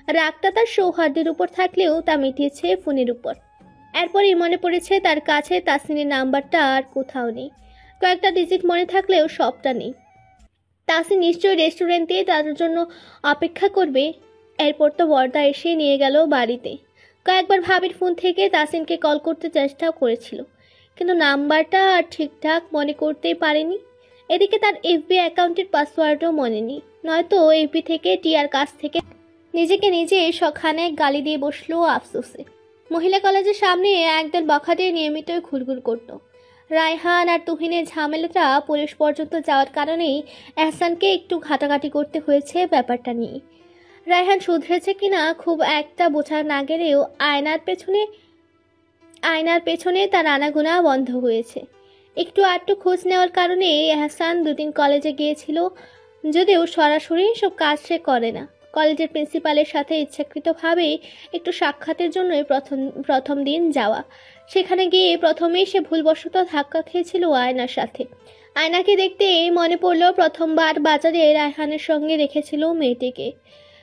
রাগটা তার সৌহার্দ্যের উপর থাকলেও তা মিটিয়েছে ফোনের উপর। এরপরই মনে পড়েছে তার কাছে তাসিনের নাম্বারটা আর কোথাও নেই। কয়েকটা ডিজিট মনে থাকলেও সবটা নেই। তাসিন নিশ্চয়ই রেস্টুরেন্টে তাদের জন্য অপেক্ষা করবে। এরপর তো বর্দা এসে নিয়ে গেল বাড়িতে। কয়েকবার ভাবির ফোন থেকে তাসিনকে কল করতে চেষ্টাও করেছিল, কিন্তু নাম্বারটা আর ঠিকঠাক মনে করতেই পারেনি। এদিকে তার এফবি অ্যাকাউন্টের পাসওয়ার্ডও মনে নেই, নয়তো এফবি থেকে টিয়ার কাছ থেকে নিজেকে নিজে সখানে গালি দিয়ে বসলো আফসোসে। মহিলা কলেজের সামনে একদল বখাটে নিয়মিতই ঘুরঘুর করত। রায়হান আর তুহিনের ঝামেলাটা পুলিশ পর্যন্ত যাওয়ার কারণেই এহসানকে একটু ঘাটাঘাটি করতে হয়েছে ব্যাপারটা নিয়ে। রায়হান শুধরেছে কিনা খুব একটা বোঝা না গেলেও আয়নার পেছনে তার আনাগোনা বন্ধ হয়েছে। একটু আধটু খোঁজ নেওয়ার কারণে এহসান দুদিন কলেজে গিয়েছিল, যদিও সরাসরি সব কাজ সে করে না। কলেজের প্রিন্সিপালের সাথে ইচ্ছাকৃতভাবে একটু সাক্ষাতের জন্যই প্রথম দিন যাওয়া। সেখানে গিয়ে প্রথমেই সে ভুলবশত ধাক্কা খেয়েছিল আয়নার সাথে। আয়নাকে দেখতে মনে পড়ল প্রথমবার বাজারে রায়হানের সঙ্গে রেখেছিল মেয়েটিকে।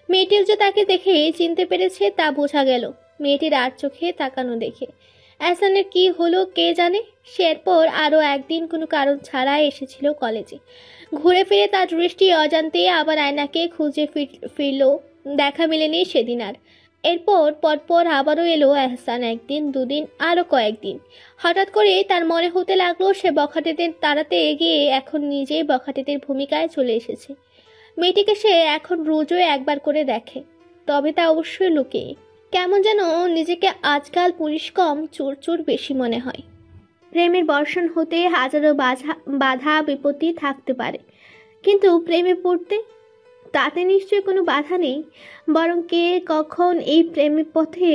মেয়েটিও যে তাকে দেখে চিনতে পেরেছে তা বোঝা গেল মেয়েটির আর চোখে তাকানো দেখে। এহসানের কি হলো কে জানে। সে এরপর আরও একদিন কোনো কারণ ছাড়াই এসেছিল কলেজে। ঘুরে ফিরে তার দৃষ্টি অজান্তে আবার আয়নাকে খুঁজে ফিরল। দেখা মেলেনি সেদিন আর। এরপর পরপর আবারও এলো এহসান, একদিন দুদিন আরও কয়েকদিন। হঠাৎ করে তার মনে হতে লাগলো সে বখাটেদের তাড়াতে এগিয়ে এখন নিজেই বখাটেদের ভূমিকায় চলে এসেছে। মেয়েটিকে সে এখন রোজও একবার করে দেখে, তবে তা অবশ্যই লুকিয়ে। কেমন যেন নিজেকে আজকাল পুলিশ কম চোর বেশি মনে হয়। প্রেমের বর্ষণ হতে হাজারো বাধা বিপত্তি থাকতে পারে, কিন্তু প্রেমে পড়তে তাতে নিশ্চয়ই কোনো বাধা নেই। বরং কে কখন এই প্রেমের পথে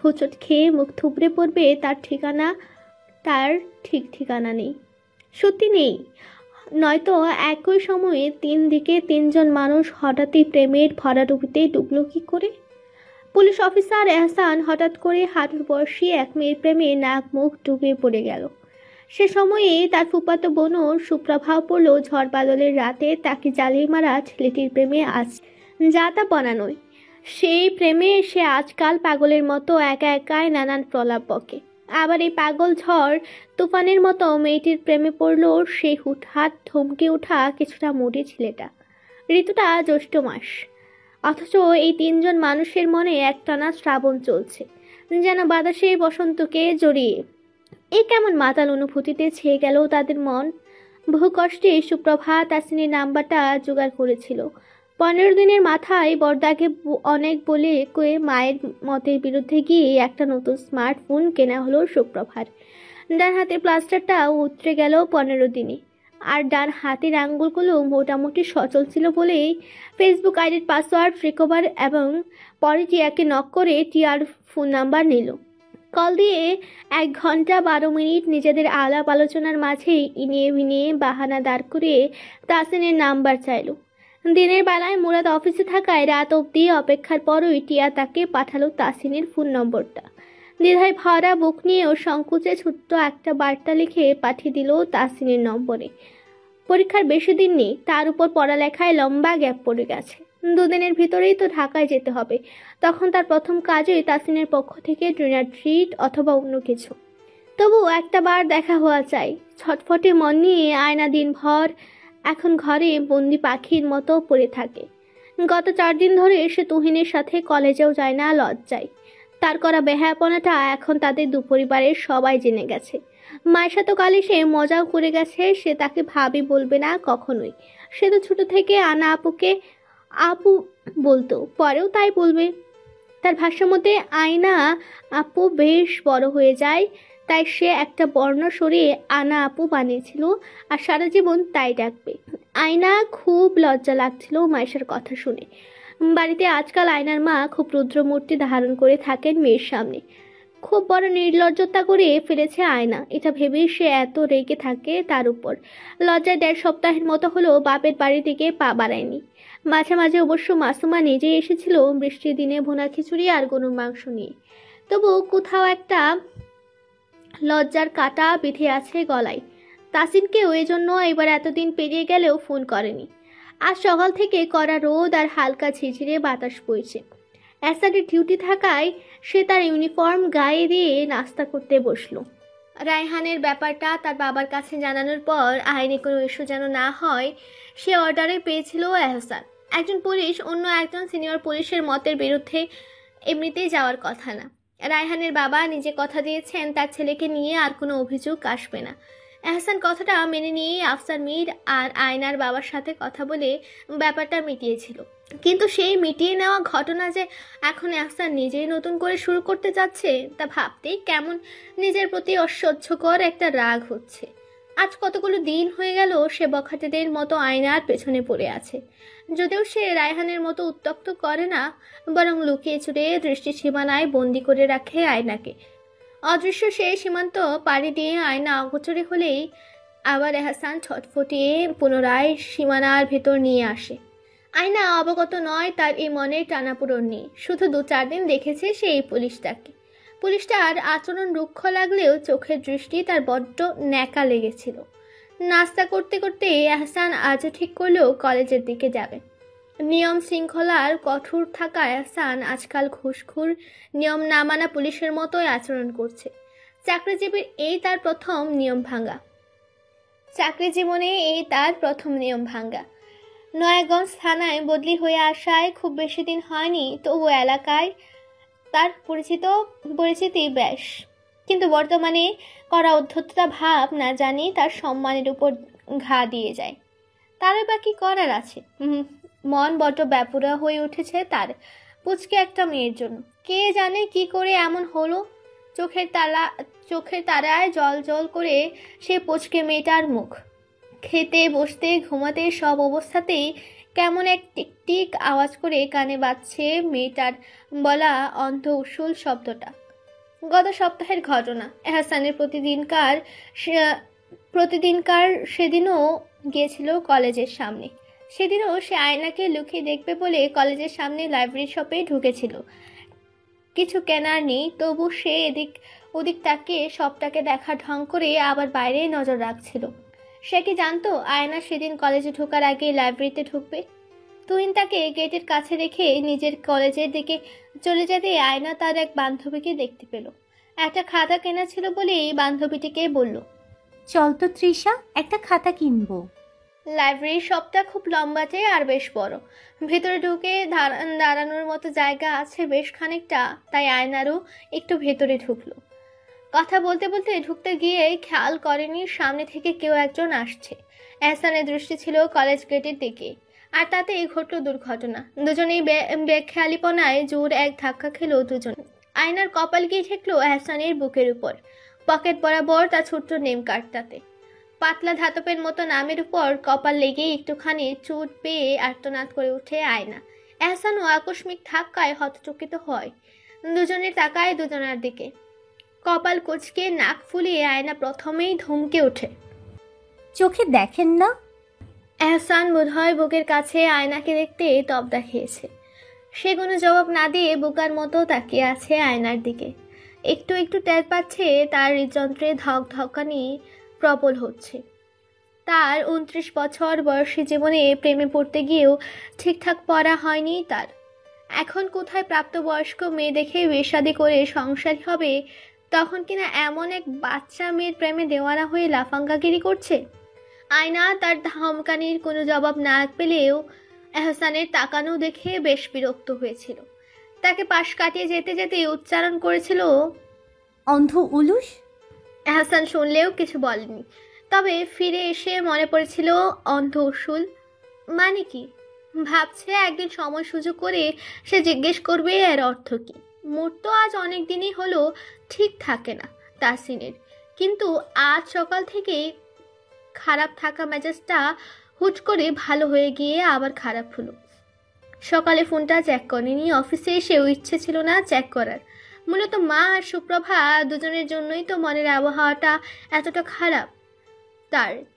হোঁচট খেয়ে মুখ থুবড়ে পড়বে তার ঠিক ঠিকানা নেই। সত্যি নেই, নয়তো একই সময়ে তিন দিকে তিনজন মানুষ হঠাৎই প্রেমের ভরাডুবিতে ডুবলো কি করে? পুলিশ অফিসার এহসান হঠাৎ করে হাঁটুর বয়সী এক মেয়ের প্রেমে নাক মুখ ডুবে পড়ে গেল। সে সময়ে তার ফুফাতো বোনও সুপ্রভাব পড়ল ঝড় বাদলের রাতে তাকে জ্বালিয়ে মারা ছেলেটির প্রেমে আজ যা তা বানানোয়। সেই প্রেমে সে আজকাল পাগলের মতো একা একাই নানান প্রলাপ বকে। আবার এই পাগল ঝড় তুফানের মতো মেয়েটির প্রেমে পড়ল সেই হুটহাট থমকে ওঠা কিছুটা মোটে ছেলেটা। ঋতুটা জ্যৈষ্ঠ মাস, অথচ এই তিনজন মানুষের মনে একটানা শ্রাবণ চলছে, যেন বাতাসে বসন্তকে জড়িয়ে। এই কেমন মাতাল অনুভূতিতে ছেয়ে গেল তাদের মন। বহু কষ্টে সুপ্রভা তাসিনের নাম্বারটা জোগাড় করেছিল। 15 দিনের মাথায় বর্দাকে অনেক বলে কয়ে মায়ের মতের বিরুদ্ধে গিয়ে একটা নতুন স্মার্টফোন কেনা হলো সুপ্রভার। ডান হাতে প্লাস্টারটা উতরে গেল 15 দিনে, আর ডান হাতের আঙ্গুলগুলো মোটামুটি সচল ছিল বলেই ফেসবুক আইডির পাসওয়ার্ড রিকভার এবং পরে টিয়াকে নক করে টিয়ার ফোন নাম্বার নিল। কল দিয়ে 1 ঘন্টা 12 মিনিট নিজেদের আলাপ আলোচনার মাঝে ইনিয়ে বিনিয়ে বাহানা দাঁড় করিয়ে তাসিনের নাম্বার চাইল। দিনের বেলায় মুরাদ অফিসে থাকায় রাত অবধি অপেক্ষার পরই টিয়া তাকে পাঠালো তাসিনের ফোন নম্বরটা। দ্বিধায় ভরা বুক নিয়েও সংকোচে ছোট্ট একটা বার্তা লিখে পাঠিয়ে দিল তাসিনের নম্বরে। পরীক্ষার বেশি দিন নেই, তার উপর পড়ালেখায় লম্বা গ্যাপ পড়ে গেছে। 2 দিনের ভিতরেই তো ঢাকায় যেতে হবে। তখন তার প্রথম কাজই তাসিনের পক্ষ থেকে ডিনার ট্রিট অথবা অন্য কিছু। তবু একটা বার দেখা হওয়া চাই। ছটফটে মন নিয়ে আয়না দিনভর এখন ঘরে বন্দি পাখির মতো পড়ে থাকে। গত 4 দিন ধরে সে তুহিনের সাথে কলেজেও যায় না লজ্জায়। তার করা বেহায়াপনাটা এখন তাদের দুপরিবারের সবাই জেনে গেছে। মায়ের সাথে কালে সে মজাও করে গেছে, সে তাকে ভাবি বলবে না কখনোই। সে তো ছোট থেকে আনা আপুকে আপু বলতো, পরেও তাই বলবে। তার ভাষ্য মতে আয়না আপু বেশ বড় হয়ে যায়, তাই সে একটা বর্ণ সরিয়ে আনা আপু বানিয়েছিল আর সারা জীবন তাই ডাকবে। আয়না খুব লজ্জা লাগছিল মাইশার কথা শুনে। বাড়িতে আজকাল আয়নার মা খুব রুদ্রমূর্তি ধারণ করে থাকেন মেয়ের সামনে। খুব বড় নির্লজ্জতা করে ফেলেছে আয়না, এটা ভেবেই সে এত রেগে থাকে তার উপর। লজ্জায় 1.5 সপ্তাহের মতো হলো বাপের বাড়ি থেকে পা বাড়ায়নি। মাঝে মাঝে অবশ্য মাসুমা নিজেই এসেছিল বৃষ্টির দিনে ভুনা খিচুড়ি আর গরুর মাংস নিয়ে। তবু কোথাও একটা লজ্জার কাঁটা বিঁধে আছে গলায়। তাসিনকেও এজন্য এবার এতদিন পেরিয়ে গেলেও ফোন করেনি। আজ সকাল থেকে কড়া রোদ আর হালকা ঝিরঝিরে বাতাস বইছে। অ্যাসাডের ডিউটি থাকায় সে তার ইউনিফর্ম গায়ে দিয়ে নাস্তা করতে বসলো। রায়হানের ব্যাপারটা তার বাবার কাছে জানানোর পর আইনি কোনো ইস্যু যেন না হয় সে অর্ডারে পেয়েছিল এহসান। একজন পুলিশ অন্য একজন সিনিয়র পুলিশের মতের বিরুদ্ধে এমনিতেই যাওয়ার কথা না। রায়হানের বাবা নিজে কথা দিয়েছেন তার ছেলেকে নিয়ে আর কোনো অভিযোগ আসবে না। এহসান কথাটা মেনে নিয়েই আফসার মীর আর আয়নার বাবার সাথে কথা বলে ব্যাপারটা মিটিয়েছিল। কিন্তু সেই মিটিয়ে নেওয়া ঘটনা যে এখন এহসান নিজেই নতুন করে শুরু করতে যাচ্ছে তা ভাবতেই কেমন নিজের প্রতি অসহ্যকর একটা রাগ হচ্ছে। আজ কতগুলো দিন হয়ে গেল সে বখাটেদের মতো আয়নার পেছনে পড়ে আছে। যদিও সে রায়হানের মতো উত্ত্যক্ত করে না, বরং লুকিয়ে চুরে দৃষ্টি সীমানায় বন্দি করে রাখে আয়নাকে। অদৃশ্য সেই সীমান্ত পাড়ি দিয়ে আয়না অগোচরে হলেই আবার এহসান ছটফটিয়ে পুনরায় সীমানার ভেতর নিয়ে আসে। আয়না অবগত নয় তার এই মনের টানাপোড়েন নেই। শুধু 2-4 দিন দেখেছে সে এই পুলিশটাকে। পুলিশটার আচরণ রুক্ষ লাগলেও চোখের দৃষ্টি তার বড্ড ন্যাকা লেগেছিল। নাস্তা করতে করতে এহসান আজও ঠিক করলেও কলেজের দিকে যাবে। নিয়ম শৃঙ্খলার কঠোর থাকা এহসান আজকাল ঘুষখোর নিয়ম না মানা পুলিশের মতোই আচরণ করছে। চাকরিজীবীর এই তার প্রথম নিয়ম ভাঙা। চাকরি জীবনে এই তার প্রথম নিয়ম ভাঙা। নয়াগঞ্জ থানায় বদলি হয়ে আসায় খুব বেশি দিন হয়নি, তবু এলাকায় তার পরিচিতি বেশ। কিন্তু বর্তমানে করা উদ্ধততা ভাব না জানি তার সম্মানের উপর ঘা দিয়ে যায়। তারও বা কি করার আছে? মন বড্ড ব্যাপুরা হয়ে উঠেছে তার পুচকে একটা মেয়ের জন্য। কে জানে কি করে এমন হলো। চোখের তারায় জল জল করে সে পুচকে মেয়েটার মুখ। খেতে বসতে ঘুমাতে সব অবস্থাতেই কেমন এক টিকটিক আওয়াজ করে কানে বাজছে মেয়েটার বলা অন্ধ উসুল শব্দটা। গত সপ্তাহের ঘটনা। এহসানের প্রতিদিনকার সেদিনও গিয়েছিল কলেজের সামনে। সেদিনও সে আয়নাকে লুকিয়ে দেখবে বলে কলেজের সামনে লাইব্রেরি শপে ঢুকেছিল। কিছু কেনার নেই, তবু সে এদিক ওদিক তাকিয়ে সবটাকে দেখার ঢং করে আবার বাইরে নজর রাখছিল। সে কি জানতো আয়না সেদিন কলেজে ঢোকার আগে লাইব্রেরিতে ঢুকবে? তুহিন তাকে গেটের কাছে রেখে নিজের কলেজের দিকে চলে যেতে আয়না তার এক বান্ধবীকে দেখতে পেল। একটা খাতা কেনা ছিল বলেই বান্ধবীটিকে বলল, চল তো তৃষা, একটা খাতা কিনবো। লাইব্রেরির শপটা খুব লম্বাটে আর বেশ বড়। ভেতরে ঢুকে দাঁড়ানোর মতো জায়গা আছে বেশ খানিকটা, তাই আয়নারও একটু ভেতরে ঢুকলো। কথা বলতে বলতে ঢুকতে গিয়ে খেয়াল করেনি সামনে থেকে কেউ একজন আসছে। এহসানের দৃষ্টি ছিল কলেজ গেটের দিকে, আর তাতেই ঘটল দুর্ঘটনা। দুজনেই বেখেয়ালিপনায় জোর এক ধাক্কা খেলো দুজন। আয়নার কপাল গিয়ে ঠেকলো এহসানের বুকের উপর, পকেট বরাবর তার ছোট্ট নেম কার্ডটাতে। পাতলা ধাতবের মতো নামের উপর কপাল লেগে একটুখানি চোট পেয়ে আর্তনাদ করে ওঠে আয়না। এহসানও আকস্মিক ধাক্কায় হতচকিত হয়। দুজনের তাকায় দুজনের দিকে। কপাল কুঁচকে নাক ফুলিয়ে আয়না প্রথমেই ধমকে ওঠে, চোখে দেখেন না? এহসান বোধহয় বুকের কাছে আয়নাকে দেখতে তবদা খেয়েছে। সে কোনো জবাব না দিয়ে বোকার মতো তাকিয়ে আছে আয়নার দিকে। একটু একটু টের পাচ্ছে তার হৃদযন্ত্রে ধকধকানি প্রবল হচ্ছে। তার 29 বছর বয়সী জীবনে প্রেমে পড়তে গিয়েও ঠিকঠাক পড়া হয়নি তার। এখন কোথায় প্রাপ্তবয়স্ক মেয়ে দেখে বিয়ে-শাদী করে সংসারী হবে, তখন কিনা এমন এক বাচ্চা মেয়ের প্রেমে দেওয়ানা হয়ে লাফাঙ্গাগিরি করছে। আয়না তার ধমকানির কোনো জবাব না পেলেও এহসানের তাকানো দেখে বেশ বিরক্ত হয়েছিল। তাকে পাশ কাটিয়ে যেতে যেতে উচ্চারণ করেছিল, অন্ধ উলুস। এহসান শুনলেও কিছু বলেনি, তবে ফিরে এসে মনে পড়েছিল অন্ধ উসুল মানে কি। ভাবছে একদিন সময় সুযোগ করে সে জিজ্ঞেস করবে এর অর্থ কি। মোট তো আজ অনেক দিনই হলো ঠিক থাকে না তাসিনের, কিন্তু আজ সকাল থেকে খারাপ থাকা মেজাজটা হুট করে ভালো হয়ে গিয়ে আবার খারাপ হলো। সকালে ফোনটা চেক করেনি, অফিসে এসেও ইচ্ছে ছিল না চেক করার। মূলত মা আর সুপ্রভা দুজনের জন্যই তো মনের আবহাওয়াটা এতটা খারাপ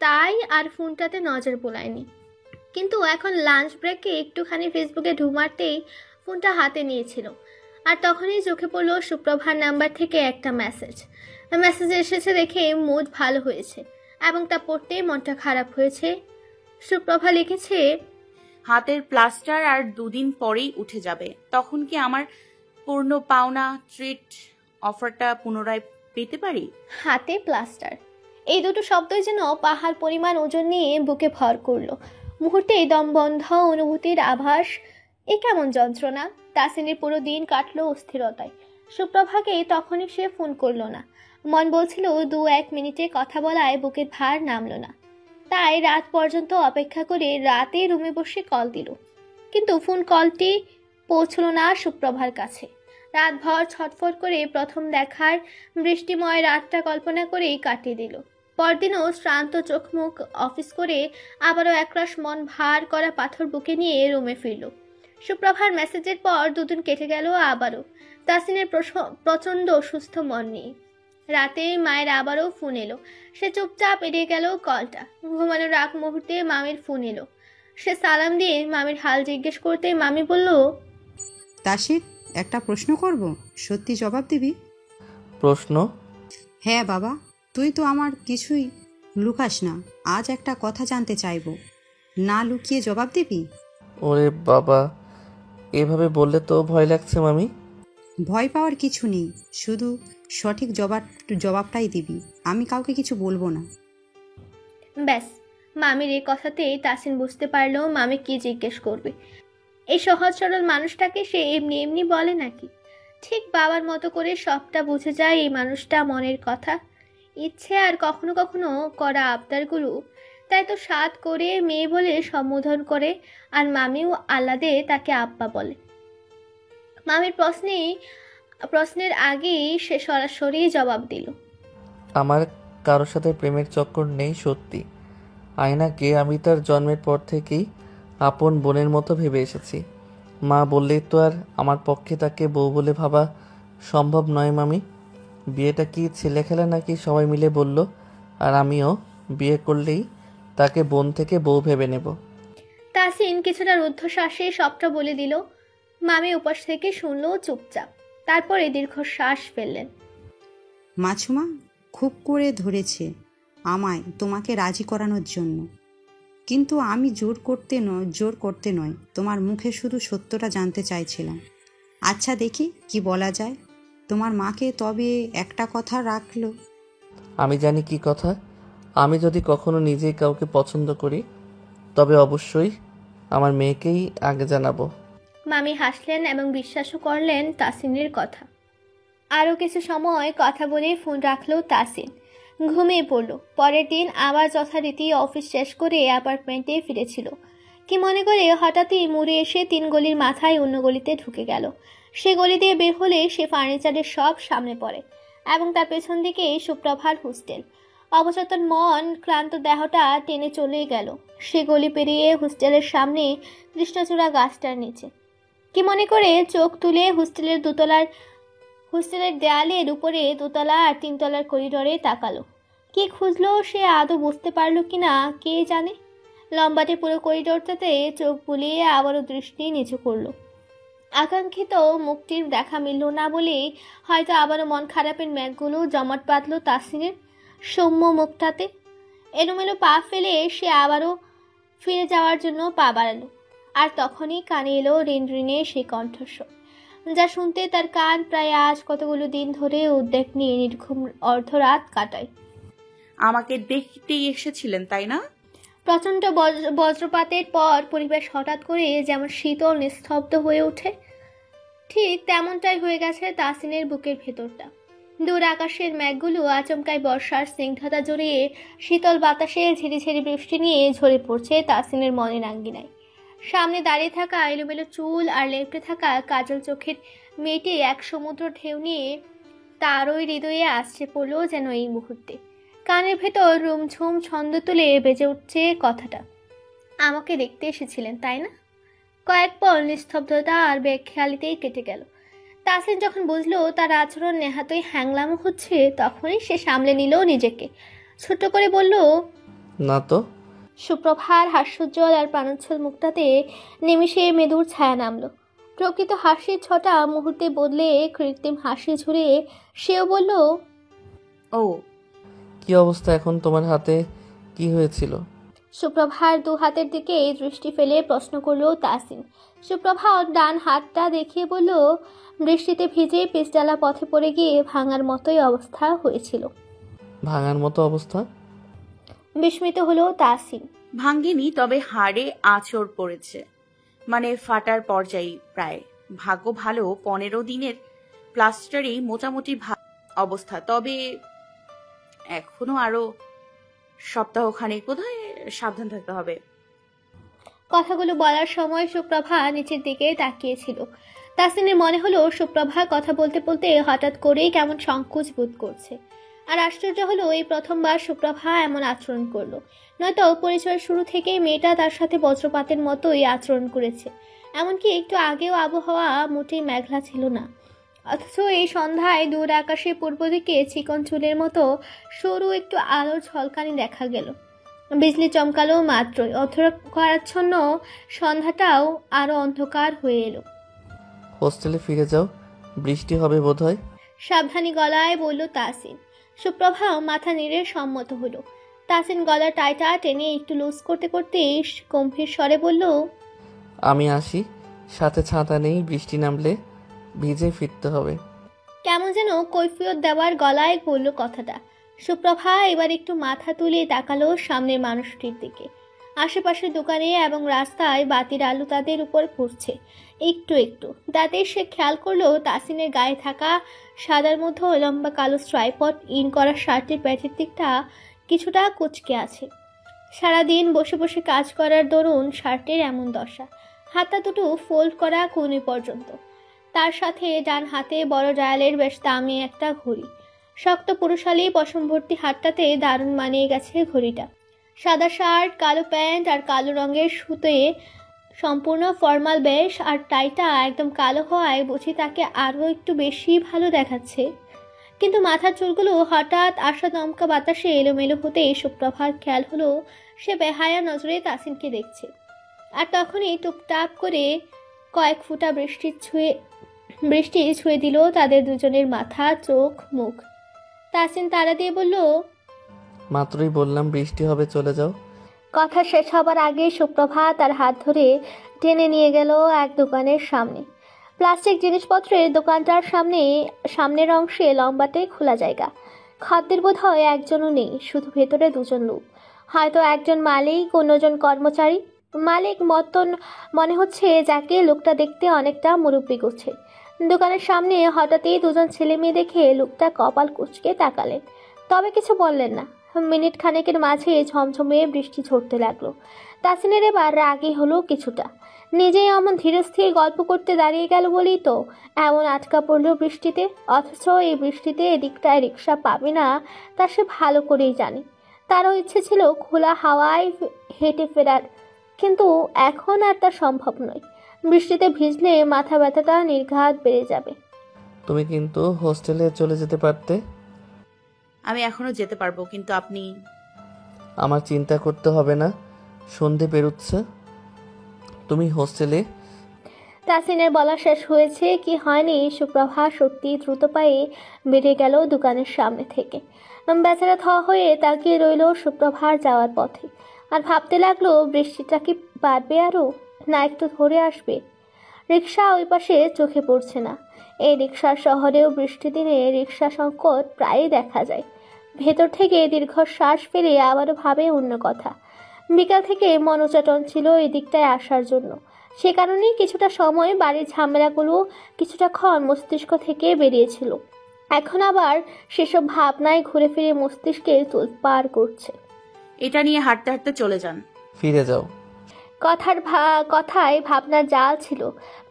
তাই আর ফোনটাতে নজর বোলায়নি। কিন্তু এখন লাঞ্চ ব্রেকে একটুখানি ফেসবুকে ঢুক মারতেই ফোনটা হাতে নিয়েছিল, আর তখনই চোখে পড়লো সুপ্রভার নাম্বার থেকে একটা মেসেজ এসেছে দেখে মুড ভালো হয়েছে এবং তা পড়তেই মনটা খারাপ হয়েছে। সুপ্রভা লিখেছে, হাতের প্লাস্টার আর 2 দিন পরেই উঠে যাবে, তখন কি আমার পূর্ণ পাওনা ট্রিট অফারটা পুনরায় পেতে পারি? হাতে প্লাস্টার, এই দুটো শব্দই যেন পাহাড় পরিমাণ ওজন নিয়ে বুকে ভর করলো। মুহূর্তে দমবন্ধ অনুভূতির আভাস। এ কেমন যন্ত্রণা! তাসিনের পুরো দিন কাটলো অস্থিরতায়। সুপ্রভাকে তখনই সে ফোন করলো না। মন বলছিল 2-1 মিনিটে কথা বলায় বুকের ভার নামলো না। তাই রাত পর্যন্ত অপেক্ষা করে রাতে রুমে বসে কল দিল, কিন্তু ফোন কলটি পৌঁছলো না সুপ্রভার কাছে। রাতভর ছটফট করে প্রথম দেখার বৃষ্টিময় রাতটা কল্পনা করেই কাটিয়ে দিল। পরদিনও শ্রান্ত চোখ মুখ অফিস করে আবারও একরাশ মন ভার করা পাথর বুকে নিয়ে রুমে ফিরল। সুপ্রভার মেসেজের পর 2 দিন কেটে গেল আবারও তাসিনের প্রচণ্ড অসুস্থ মন নিয়ে। রাতে মায়ের আবারও ফোন এলো। সে চুপচাপ এড়িয়ে গেল কলটা। ঘুমানোর আগ মুহূর্তে মামির ফোন এলো। সে সালাম দিয়ে মামির হাল জিজ্ঞেস করতে মামি বলল, তাসির, একটা প্রশ্ন করব, সত্যি জবাব দিবি? প্রশ্ন? হ্যাঁ বাবা, তুই তো আমার কিছুই লুকাস না, আজ একটা কথা জানতে চাইবো, না লুকিয়ে জবাব দিবি? ওরে বাবা, এভাবে বললে তো ভয় লাগছে মামি। ভয় পাওয়ার কিছু নেই, শুধু সঠিক জবাবটাই দিবি, আমি কাউকে কিছু বলবো না। ব্যাস। মামির এই কথাতেই তাসিন বুঝতে পারলো মামি কি জিজ্ঞেস করবে। এই সহজ সরল মানুষটাকে সে এমনি এমনি বলে নাকি? ঠিক বাবার মতো করে সবটা বুঝে যায় এই মানুষটা মনের কথা, ইচ্ছে আর কখনো কখনো করা আবদারগুলো। তাই তো সাধ করে মেয়ে বলে সম্বোধন করে, আর মামিও আহ্লাদে তাকে আব্বা বলে। মামির প্রশ্নের আগেই সে সরাসরি জবাব দিল, আমার কারোর সাথে প্রেমের চক্কর নেই সত্যি। আয়নাকে আমি তার জন্মের পর থেকেই আপন বোনের মতো ভেবে এসেছি। মা বললেই তো আর আমার পক্ষে তাকে বউ বলে ভাবা সম্ভব নয় মামি। বিয়েটা কি ছেলে খেলা নাকি সবাই মিলে বলল, আর আমিও বিয়ে করলেই তাকে বোন থেকে বউ ভেবে নেব। তাসিন কিছুটা রুদ্ধশ্বাসে সবটা বলে দিল। মামি উপাস থেকে শুনলো চুপচাপ, তারপরে দীর্ঘশ্বাস ফেললেন। মাছুমা খুব করে ধরেছে আমায় তোমাকে রাজি করানোর জন্য, কিন্তু আমি জোর করতে নয়, তোমার মুখে শুধু সত্যটা জানতে চাইছিলাম। আচ্ছা দেখি কি বলা যায়। তোমার মাকে তবে একটা কথা রাখলো। আমি জানি কি কথা। আমি যদি কখনো নিজেই কাউকে পছন্দ করি তবে অবশ্যই আমার মেয়েকেই আগে জানাবো। মামি হাসলেন এবং বিশ্বাসও করলেন তাসিনের কথা। আরও কিছু সময় কথা বলে ফোন রাখলো তাসিন। ঘুমিয়ে পড়ল। পরের দিন আবার যথারীতি অফিস শেষ করে অ্যাপার্টমেন্টে ফিরেছিল। কি মনে করে হঠাৎই মুড়ে এসে 3 গলির মাথায় অন্য গলিতে ঢুকে গেল। সে গলি দিয়ে বের হলে সে ফার্নিচারের সব সামনে পড়ে এবং তার পেছন দিকে সুপ্রভার হোস্টেল। অবচেতন মন ক্লান্ত দেহটা টেনে চলে গেল সে গলি পেরিয়ে হোস্টেলের সামনে কৃষ্ণচূড়া গাছটার নিচে। কি মনে করে চোখ তুলে হোস্টেলের দেয়ালের উপরে 2তলা আর 3তলার করিডোরে তাকালো। কি খুঁজলো সে আদৌ বুঝতে পারলো কিনা কে জানে। লম্বাটে পুরো করিডোরটাতে চোখ বুলিয়ে আবারও দৃষ্টি নিচু করলো। আকাঙ্ক্ষিত মুখটির দেখা মিলল না বলেই হয়তো আবারও মন খারাপের মেঘগুলো জমাট বাঁধল তাসিনের সৌম্য মুখটাতে। এলোমেলো পা ফেলে সে আবারও ফিরে যাওয়ার জন্য পা বাড়ালো, আর তখনই কানে এলো রিনরিনে সেই কণ্ঠস্বর, যা শুনতে তার কান প্রায় আজ কতগুলো দিন ধরে উদ্বেগ নিয়ে নির্ঘুম অর্ধরাত কাটায়। আমাকে দেখতেই এসেছিলেন তাই না? প্রচণ্ড বজ্রপাতের পর পরিবেশ হঠাৎ করে যেমন শীতল নিস্তব্ধ হয়ে ওঠে, ঠিক তেমনটাই হয়ে গেছে তাসিনের বুকের ভেতরটা। দূর আকাশের মেঘগুলো আচমকাই বর্ষার স্নিগ্ধতা জড়িয়ে শীতল বাতাসে ঝিরিঝিরি বৃষ্টি নিয়ে ঝরে পড়ছে তাসিনের মনের আঙ্গিনায়। সামনে দাঁড়িয়ে থাকা এলোমেলো চুল আর লেপটে থাকা কাজল চোখের মেয়েটি এক সমুদ্র ঢেউ নিয়ে তারই হৃদয়ে আসছে পড়লো যেন এই মুহূর্তে। কানের ভেতর রুমঝুম ছন্দ তুলে বেজে উঠছে কথাটা, আমাকে দেখতে এসেছিলেন তাই না? কয়েক পল নিস্তব্ধতা আর বেখেয়ালিতেই কেটে গেল। তাসিন যখন বুঝলো তার আচরণ নেহাতই হ্যাংলামো হচ্ছে, তখনই সে সামলে নিল নিজেকে। ছোট্ট করে বলল, না তো। সুপ্রভার হাস্যোজ্জ্বল আর প্রাণোচ্ছল মুখটাতে নিমিষে মেদুর ছায়া নামলো। প্রকৃত হাসির ছটা মুহূর্তে বদলে কৃত্রিম হাসি ঝুড়ে সেও বলল, ও কি অবস্থা এখন? তোমার হাতে কি হয়েছিল? সুপ্রভার দু হাতের দিকে দৃষ্টি ফেলে প্রশ্ন করলো তাসিন। সুপ্রভা ওর ডান হাতটা দেখিয়ে বলল, বৃষ্টিতে ভিজে পিচডালা পথে পড়ে গিয়ে ভাঙার মতোই অবস্থা হয়েছিল। ভাঙার মতো অবস্থা? বিস্মিত হলো তাসিন। ভাঙ্গেনি, তবে হাড়ে আঁচড় পড়েছে, মানে ফাটার পর্যায়ে প্রায়। ভাগ্য ভালো 15 দিনের প্লাস্টারেই মোটামুটি অবস্থা, তবে এখনো আরো সপ্তাহখানেক বোধহয় সাবধান থাকতে হবে। কথাগুলো বলার সময় সুপ্রভা নিচের দিকে তাকিয়েছিল। তাসিনের মনে হলো সুপ্রভা কথা বলতে বলতে হঠাৎ করেই কেমন সংকোচ বোধ করছে। আর আশ্চর্য হলো এই প্রথমবার সুপ্রভা এমন আচরণ করলো, নয়তো পরিচয়ের শুরু থেকেই মেয়েটা তার সাথে বজ্রপাতের মতোই আচরণ করেছে। এমনকি একটু আগেও আবহাওয়া মোটেই মেঘলা ছিল না, অথচ এই সন্ধ্যায় দূর আকাশে পূর্ব দিকে চিকন চুলের মতো সরু একটু আলোর ঝলকানি দেখা গেল। বিজলি চমকালো মাত্রই অন্ধকারাচ্ছন্ন সন্ধ্যাটাও আরো অন্ধকার হয়ে এলো। হোস্টেলে ফিরে যাও, বৃষ্টি হবে বোধহয়। সাবধানী গলায় বলল তাসিন। সুপ্রভাও মাথা নেড়ে সম্মত হলো। তাসিন গলার টাইটা টেনে একটু লুজ করতে করতে গম্ভীর স্বরে বলল, আমি আসি, সাথে ছাতা নেই, বৃষ্টি নামলে ভিজে ফিরতে হবে। কেমন যেন কৈফিয়ত দেওয়ার গলায় বলল কথাটা। সুপ্রভা এবার একটু মাথা তুলে তাকালো সামনের মানুষটির দিকে। আশেপাশের দোকানে এবং রাস্তায় বাতির আলো তাদের উপর পড়ছে একটু একটু। তাতে সে খেয়াল করলো তাসিনের গায়ে থাকা সাদার মধ্যে লম্বা কালো স্ট্রাইপট ইন করা শার্টের প্যাচের দিকটা কিছুটা কুঁচকে আছে। সারাদিন বসে বসে কাজ করার দরুন শার্টের এমন দশা। হাতটা দুটো ফোল্ড করা কোণে পর্যন্ত। তার সাথে ডান হাতে বড় ডায়ালের বেশ দামি একটা ঘড়ি। শক্ত পুরুষালী পশম ভর্তি হাতটাতে দারুণ মানিয়ে গেছে ঘড়িটা। সাদা শার্ট, কালো প্যান্ট আর কালো রঙের সুতোয় সম্পূর্ণ ফর্মাল বেশ, আর টাইটা একদম কালো হওয়ায় বুঝি তাকে আরও একটু বেশি ভালো দেখাচ্ছে। কিন্তু মাথার চুলগুলো হঠাৎ আসা দমকা বাতাসে এলোমেলো হতেই সুপ্রভার খেয়াল হলো সে বেহায়া নজরে তাসিনকে দেখছে। আর তখনই টুপটাপ করে কয়েক ফোঁটা বৃষ্টি ছুঁয়ে দিল তাদের দুজনের মাথা, চোখ, মুখ। তাসিন তাড়া দিয়ে বলল, মাত্রই বললাম বৃষ্টি হবে, চলে যাও। কথা শেষ হবার আগে সুপ্রভা তার হাত ধরে টেনে নিয়ে গেল এক দোকানের সামনে। প্লাস্টিক জিনিসপত্রের দোকানটার সামনের অংশে লম্বাটে খোলা জায়গা। খদ্দের বোধ হয় একজনও নেই, শুধু ভেতরে দুজন লোক, হয়তো একজন মালিক, অন্যজন কর্মচারী। মালিক মতন মনে হচ্ছে, যাকে লোকটা দেখতে অনেকটা মুরব্বি করছে। দোকানের সামনে হঠাৎই দুজন ছেলে মেয়ে দেখে লোকটা কপাল কুঁচকে তাকালেন, তবে কিছু বললেন না। মিনিট খানেকের মাঝে ঝমঝমে বৃষ্টি ঝরতে লাগলো। তাসিনের এবার রাগই হলো কিছুটা। নিজেই এমন ধীরে স্থির গল্প করতে দাঁড়িয়ে গেল বলেই তো এমন আটকা পড়লো বৃষ্টিতে। অথচ এই বৃষ্টিতে এদিকটায় রিক্সা পাবে না তা সে ভালো করেই জানে। তারও ইচ্ছে ছিল খোলা হাওয়ায় হেঁটে ফেরার, কিন্তু এখন আর তা সম্ভব নয়। বৃষ্টিতে ভিজলে মাথা ব্যথাটা নির্ঘাত বেড়ে যাবে। তুমি কিন্তু হোস্টেলে চলে যেতে পারতে। আমি এখনো যেতে পারবো, কিন্তু আপনি। আমার চিন্তা করতে হবে না, সন্ধে পেরোচ্ছে, তুমি হোস্টেলে। তাসিনের বলা শেষ হয়েছে কি হয়নি, সুপ্রভা সত্যি দ্রুত পায়ে বেরিয়ে গেল দোকানের সামনে থেকে। বেচারা থ হয়ে তাকিয়ে রইল সুপ্রভার যাওয়ার পথে, আর ভাবতে লাগলো বৃষ্টিটা কি বাড়বে আরও, না একটু ধরে আসবে। রিক্সা ওই পাশে চোখে পড়ছে না। এই রিক্সার শহরেও বৃষ্টি দিনে রিক্সা সংকট প্রায়ই দেখা যায়। ভেতর থেকে দীর্ঘশ্বাস ফেলে আবারও ভাবে অন্য কথা। বিকাল থেকে মনোচাটন ছিল এই দিকটায় আসার জন্য, সে কারণেই কিছুটা সময় বাড়ির ঝামেলাগুলো কিছুটাক্ষণ মস্তিষ্ক থেকে বেরিয়েছিল। এখন আবার সেসব ভাবনায় ঘুরে ফিরে মস্তিষ্কে তোলপাড় করছে। এটা নিয়ে হাঁটতে হাঁটতে চলে যান। ফিরে যাও। কথায় ভাবনার জাল ছিল।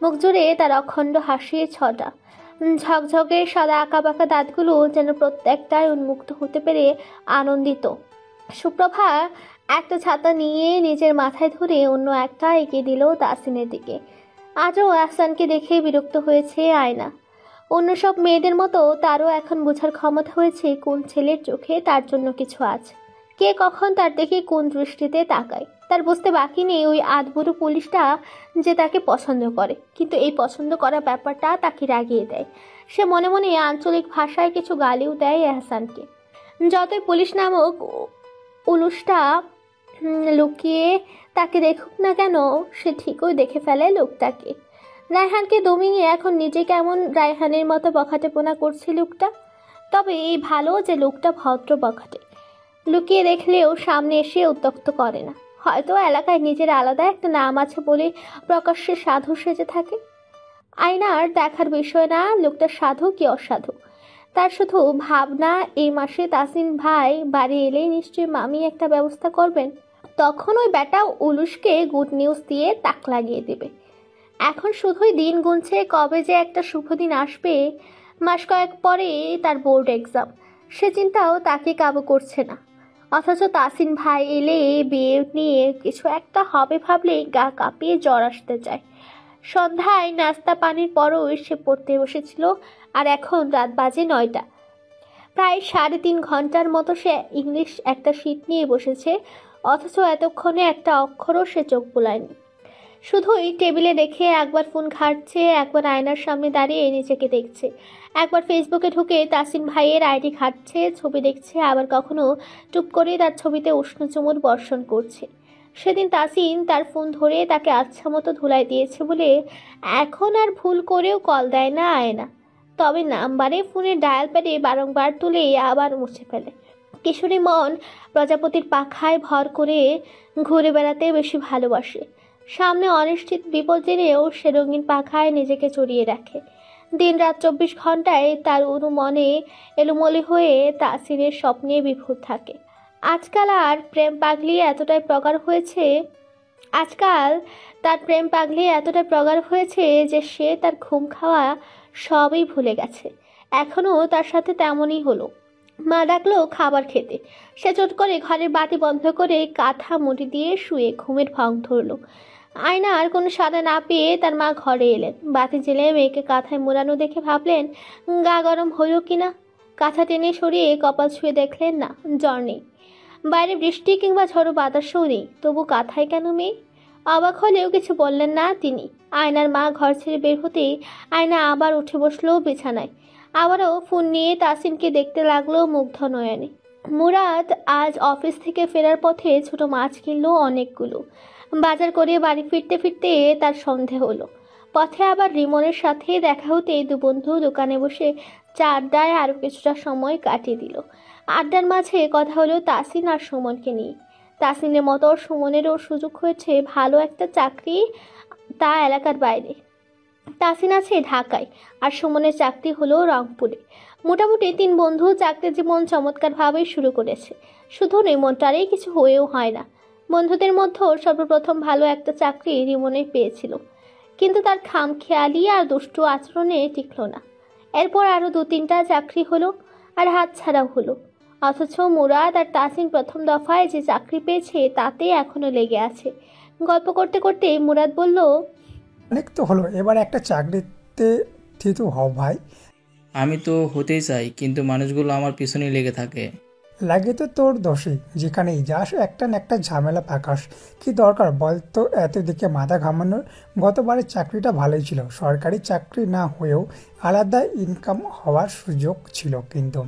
মুখ জুড়ে তার অখণ্ড হাসির ছটা। ঝকঝকে সাদা আঁকাবাঁকা দাঁতগুলো যেন প্রত্যেকটাই উন্মুক্ত হতে পেরে আনন্দিত। সুপ্রভা একটা ছাতা নিয়ে নিজের মাথায় ধরে অন্য একটা এগিয়ে দিল তাসিনের দিকে। আজও আহসানকে দেখে বিরক্ত হয়েছে আয়না। অন্য সব মেয়েদের মতো তারও এখন বোঝার ক্ষমতা হয়েছে কোন ছেলের চোখে তার জন্য কিছু আছে, কে কখন তার দিকে কোন দৃষ্টিতে তাকায়। তার বুঝতে বাকি নেই ওই আধবুড়ো পুলিশটা যে তাকে পছন্দ করে, কিন্তু এই পছন্দ করা ব্যাপারটা তাকে রাগিয়ে দেয়। সে মনে মনে আঞ্চলিক ভাষায় কিছু গালিও দেয় এহসানকে। যতই পুলিশ নামক উলুসটা লুকিয়ে তাকে দেখুক না কেন, সে ঠিকই দেখে ফেলে লোকটাকে। রায়হানকে দমিয়ে এখন নিজে কেমন রায়হানের মতো বখাটেপনা করছে লোকটা। তবে এই ভালো যে লোকটা ভদ্র বখাটে, লুকিয়ে দেখলেও সামনে এসে উত্ত্যক্ত করে না। হয়তো এলাকায় নিজের আলাদা একটা নাম আছে বলে প্রকাশ্যে সাধু সেজে থাকে। আয়নার দেখার বিষয় না লোকটা সাধু কি অসাধু, তার শুধু ভাবনা এই মাসে তাসিন ভাই বাড়ি এলেই নিশ্চয়ই মামি একটা ব্যবস্থা করবেন। তখন ওই ব্যাটা উলুসকে গুড নিউজ দিয়ে তাক লাগিয়ে দেবে। এখন শুধুই দিন গুনছে কবে যে একটা শুভ দিন আসবে। মাস কয়েক পরে তার বোর্ড এক্সাম, সে চিন্তাও তাকে কাবু করছে না। অথচ তাসিন ভাই এলে বিয়ে নিয়ে কিছু একটা হবে ভাবলেই গা কাঁপিয়ে জ্বর আসতে চায়। সন্ধ্যায় নাস্তা পানির পরও সে পড়তে বসেছিল, আর এখন রাত বাজে 9টা। প্রায় 3.5 ঘন্টার মতো সে ইংলিশ একটা শীট নিয়ে বসেছে, অথচ এতক্ষণে একটা অক্ষরও সে চোখ বুলায়নি। শুধুই টেবিলে রেখে একবার ফোন ঘাঁটছে, একবার আয়নার সামনে দাঁড়িয়ে নিজেকে দেখছে, একবার ফেসবুকে ঢুকে তাসিন ভাইয়ের আইডি ঘাঁটছে, ছবি দেখছে, আবার কখনো টুপ করে তার ছবিতে উষ্ণ চুমুর বর্ষণ করছে। সেদিন তাসিন তার ফোন ধরে তাকে আচ্ছা মতো ধুলাই দিয়েছে বলে এখন আর ভুল করেও কল দেয় না আয়না। তবে নাম্বারে ফোনের ডায়াল প্যাডে বারংবার তুলে আবার মুছে ফেলে। কিশোরী মন প্রজাপতির পাখায় ভর করে ঘুরে বেড়াতে বেশি ভালোবাসে। সামনে অনিশ্চিত বিপদ জেনেও সে রঙিন পাখায় নিজেকে চড়িয়ে রাখে। দিন রাত 24 ঘন্টায় তার উরু মনে এলোমলি হয়ে তাসিনের স্বপ্নে বিভোর থাকে। আজকাল তার প্রেম পাগলি এতটাই প্রগাঢ় হয়েছে যে সে তার ঘুম খাওয়া সবই ভুলে গেছে। এখনও তার সাথে তেমনই হলো। মা ডাকলো খাবার খেতে, সে চট করে ঘরের বাতি বন্ধ করে কাঁথা মুড়ি দিয়ে শুয়ে ঘুমের ভং ধরলো। আয়না আর কোনো সাড়া না পেয়ে তার মা ঘরে এলেন। বাতি জেলে মেয়েকে কাঁথায় মোড়ানো দেখে ভাবলেন গা গরম হলো কিনা। কাঁথা টেনে সরিয়ে কপাল ছুঁয়ে দেখলেন না, জ্বর নেই। বাইরে বৃষ্টি কিংবা ঝড়ো বাতাসও নেই, তবু কাঁথায় কেন মেয়ে? অবাক হলেও কিছু বললেন না তিনি। আয়নার মা ঘর ছেড়ে বের হতেই আয়না আবার উঠে বসলো বিছানায়। আবারও ফোন নিয়ে তাসিনকে দেখতে লাগলো মুগ্ধ নয়নে। মুরাদ আজ অফিস থেকে ফেরার পথে ছোট মাছ কিনলো অনেকগুলো। বাজার করে বাড়ি ফিরতে ফিরতে তার সন্ধে হলো। পথে আবার রিমনের সাথে দেখা হতে দু বন্ধু দোকানে বসে চা আড্ডায় আরও কিছুটা সময় কাটিয়ে দিল। আড্ডার মাঝে কথা হলো তাসিন আর সুমনকে নিয়ে। তাসিনের মতো সুমনেরও সুযোগ হয়েছে ভালো একটা চাকরি, তা এলাকার বাইরে। তাসিন আছে ঢাকায়, আর সুমনের চাকরি হলো রংপুরে। মোটামুটি 3 বন্ধু চাকরি জীবন চমৎকারভাবেই শুরু করেছে। শুধু রিমনটারই কিছু হয়েও হয় না। বন্ধুদের মধ্যে সর্বপ্রথম ভালো একটা চাকরি রিমনে পেয়েছিল, কিন্তু তার খামখেয়ালি আর দুষ্টু আচরণে টিকল না। এরপর আরও 2-3টা চাকরি হলো, আর হাতছাড়াও হলো। অথচ মুরাদ আর তাসিন প্রথম দফায় যে চাকরি পেয়েছে তাতে এখনো লেগে আছে। গল্প করতে করতে মুরাদ বলল, অনেক তো হলো, এবার একটা চাকরিতে থিতু হও ভাই। আমি তো হতেই চাই, কিন্তু মানুষগুলো আমার পিছনেই লেগে থাকে। লাগে তো তোর দোষী, যেখানেই যাস একটা না একটা ঝামেলা পাকাস। কি দরকার বল তো এত দিকে মাথা ঘামানোর? গতবারের চাকরিটা ভালোই ছিল, সরকারি চাকরি না হয়েও আলাদা ইনকাম হওয়ার সুযোগ ছিল। কিন্তু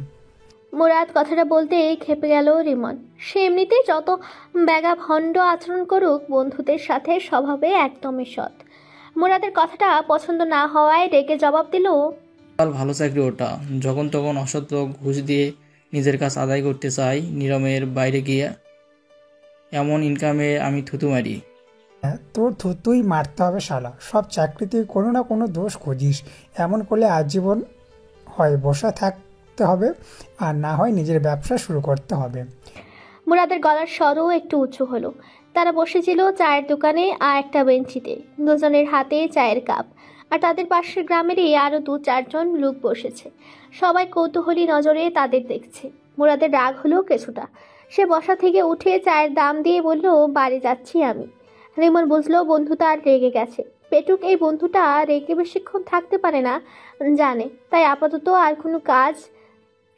মুরাদ কথাটা বলতে খেপে গেল রিমন। সে এমনিতেই যত ব্যাগা ভণ্ড আচরণ করুক, বন্ধুদের সাথে স্বভাবে একদমই সৎ। মুরাদের কথাটা পছন্দ না হওয়ায় রেগে জবাব দিল, ভালো চাকরি ওটা, যখন তখন অসৎ লোক ঘুষ দিয়ে নিজের কাজ আদায় করতে চাই, নিয়মের বাইরে গিয়ে এমন ইনকামে আমি থুতু মারি। তোর থুতুই মারতে হবে শালা, সব চাকরিতে কোনো না কোনো দোষ খুঁজিস। এমন করলে আজীবন হয় বসে থাকতে হবে, আর না হয় নিজের ব্যবসা শুরু করতে হবে। মুরাদের গলার স্বরও একটু উঁচু হলো। তারা বসেছিল চায়ের দোকানে আর একটা বেঞ্চিতে, দুজনের হাতে চায়ের কাপ, আর তাদের পাশের গ্রামেরই আরও 2-4 জন লোক বসেছে। সবাই কৌতূহলী নজরে তাদের দেখছে। মুরাদের রাগ হলো কিছুটা। সে বসা থেকে উঠে চায়ের দাম দিয়ে বলল, বাড়ি যাচ্ছি আমি। রিমন বুঝলো বন্ধু তার রেগে গেছে। পেটুক এই বন্ধুটা রেগে বেশিক্ষণ থাকতে পারে না জানে, তাই আপাতত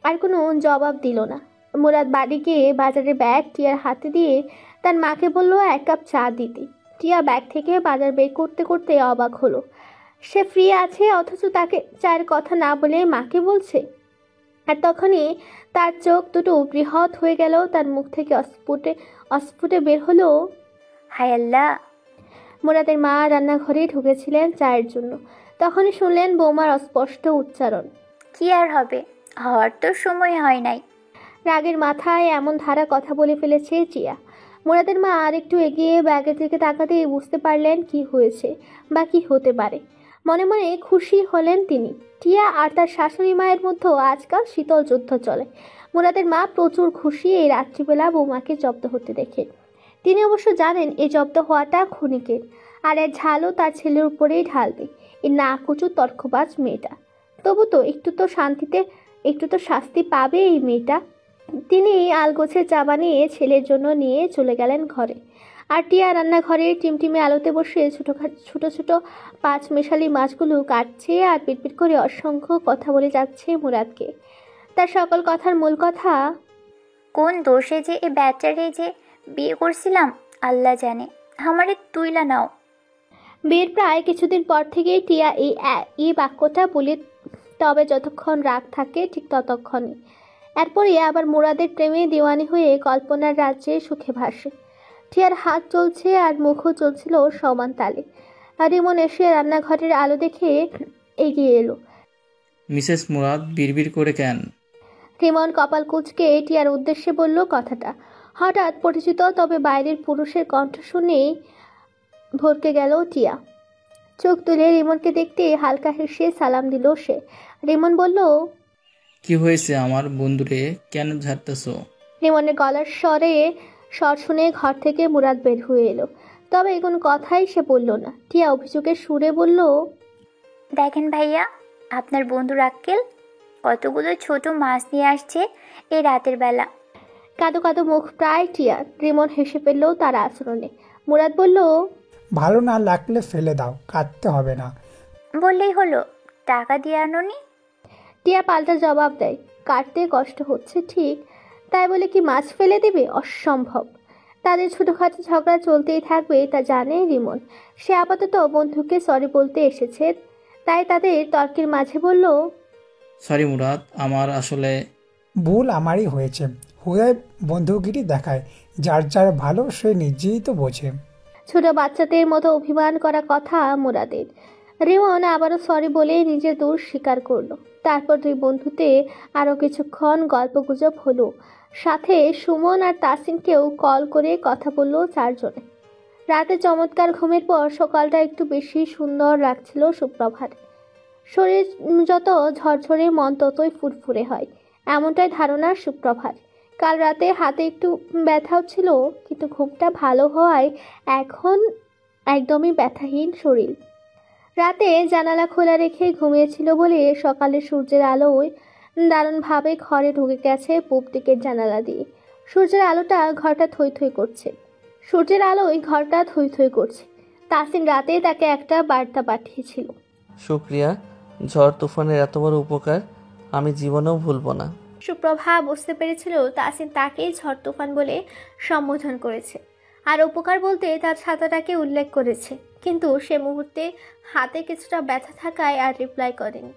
আর কোনো জবাব দিল না। মুরাদ বাড়ি গিয়ে বাজারের ব্যাগ টিয়ার হাতে দিয়ে তার মাকে বলল 1 কাপ চা দিতে। টিয়া ব্যাগ থেকে বাজার বের করতে করতে অবাক হলো। সে ফ্রি আছে অথচ তাকে চায়ের কথা না বলে মাকে বলছে। আর তখনই তার চোখ দুটো বৃহৎ হয়ে গেল, তার মুখ থেকে অস্ফুটে বের হলো, হায় আল্লাহ। মুরাদের মা রান্নাঘরে ঢুকেছিলেন চায়ের জন্য। তখনই শুনলেন বৌমার অস্পষ্ট উচ্চারণ, কি আর হবে, হওয়ার তো সময় হয় নাই। রাগের মাথায় এমন ধারা কথা বলে ফেলেছে টিয়া। মুরাদের মা আর একটু এগিয়ে ব্যাগের দিকে তাকাতেই বুঝতে পারলেন কি হয়েছে বা কি হতে পারে। মনে মনে খুশি হলেন তিনি। টিয়া আর তার শাশুড়ি মায়ের মধ্যে আজকাল শীতল যুদ্ধ চলে। মুরাদের মা প্রচুর খুশি এই রাত্রিবেলা বৌমাকে জব্দ হতে দেখে। তিনি অবশ্য জানেন এই জব্দ হওয়াটা ক্ষণিকের, আর এর ঝালও তার ছেলের উপরেই ঢালবে এই নাকুচু তর্কবাজ মেয়েটা। তবু তো একটু তো শাস্তি পাবে এই মেয়েটা। তিনি আলগোছে চা বানিয়ে ছেলের জন্য নিয়ে চলে গেলেন ঘরে। আর টিয়া রান্নাঘরের টিমটিমে আলোতে বসে ছোট ছোট 5 মেশালি মাছগুলো কাটছে আর পিটপিট করে অসংখ্য কথা বলে যাচ্ছে মুরাদকে। তার সকল কথার মূল কথা, কোন দোষে যে এ ব্যাটারে যে বিয়ে করছিলাম আল্লাহ জানে, আমারে তুইলা নাও। বিয়ের প্রায় কিছুদিন পর থেকেই টিয়া এই বাক্যটা বলে, তবে যতক্ষণ রাগ থাকে ঠিক ততক্ষণই। এরপরে আবার মুরাদের প্রেমে দিওয়ানি হয়ে কল্পনার রাজ্যে সুখে ভাসে। টিয়ার হাত চলছে আর মুখও চলছিল সমান তালে। আর রিমন এসে রান্নাঘরের আলো দেখে এগিয়ে এলো। মিসেস মুরাদ বিড়বিড় করে কেন? রিমন কপাল কুঁচকে টিয়ার উদ্দেশ্যে বলল কথাটা। হঠাৎ পরিচিত তবে বাইরের পুরুষের কণ্ঠ শুনেই ভরকে গেল টিয়া। চোখ তুলে রিমনকে দেখতে হালকা হেসে সালাম দিল সে। রিমন বলল, কি হয়েছে আমার বন্ধুরে, কেন ঝাড়তেছ? রিমনের গলার স্বর শুনে ঘর থেকে মুরাদ বের হয়ে এলো, তবে কোনো কথাই সে বলল না। টিয়া অভিযোগের সুরে বলল, দেখেন ভাইয়া, আপনার বন্ধুর আক্কেল কতগুলো ছোট মাছ নিয়ে আসছে এই রাতের বেলা। কাঁদো কাঁদো মুখ প্রায় টিয়ার। রিমন হেসে ফেলল তার আচরণে। মুরাদ বলল, ভালো না লাগলে ফেলে দাও, কাটতে হবে না। বললেই হলো, টাকা দিয়ে আনোনি? টিয়া পাল্টা জবাব দেয়, কাটতে কষ্ট হচ্ছে ঠিক, তাই বলে কি মাছ ফেলে দেবে? অসম্ভব। তাদের ছোটোখাটো ঝগড়া চলতেই থাকবে তা জানে রিমন। সে আপাতত বন্ধুকে সরি বলতে এসেছে, তাই তাদের তর্কের মাঝে বলল, সরি মুরাদ, আমার আসলে ভুল আমারই হয়েছে। হুদায় বন্ধুগিরি দেখায়, যার যার ভালো সে নিজেই তো বোঝে। ছোট বাচ্চাদের মতো অভিমান করা কথা মুরাদের। রিমন আবারও সরি বলে নিজের দোষ স্বীকার করলো। তারপর 2 বন্ধুতে আরও কিছুক্ষণ গল্পগুজব হলো। সাথে সুমন আর তাসিনকেও কল করে কথা বললো 4 জনে। রাতে চমৎকার ঘুমের পর সকালটা একটু বেশি সুন্দর লাগছিল সুপ্রভাত। শরীর যত ঝরঝরে মন ততই ফুরফুরে হয়, এমনটাই ধারণা সুপ্রভাত। কাল রাতে হাতে একটু ব্যথাও ছিল, কিন্তু ঘুমটা ভালো হওয়ায় এখন একদমই ব্যথাহীন শরীর। রাতে জানালা খোলা রেখে ঘুমিয়েছিল বলে সকালে সূর্যের আলোয় দারুণভাবে ঘরে ঢুকে গেছে পূব দিকের জানালা দিয়ে। সূর্যের আলোটা ঘরটা থই থই করছে। তাসিন রাতে তাকে একটা বার্তা পাঠিয়েছিল। শুক্রিয়া, ঝড় তুফানের এত বড় উপকার আমি জীবনেও ভুলব না। সুপ্রভা বুঝতে পেরেছিল তাসিন তাকেই ঝড় তুফান বলে সম্বোধন করেছে, আর উপকার বলতে তার ছাতাটাকে উল্লেখ করেছে। কিন্তু সে মুহূর্তে হাতে কিছুটা ব্যথা থাকায় আর রিপ্লাই করেনি।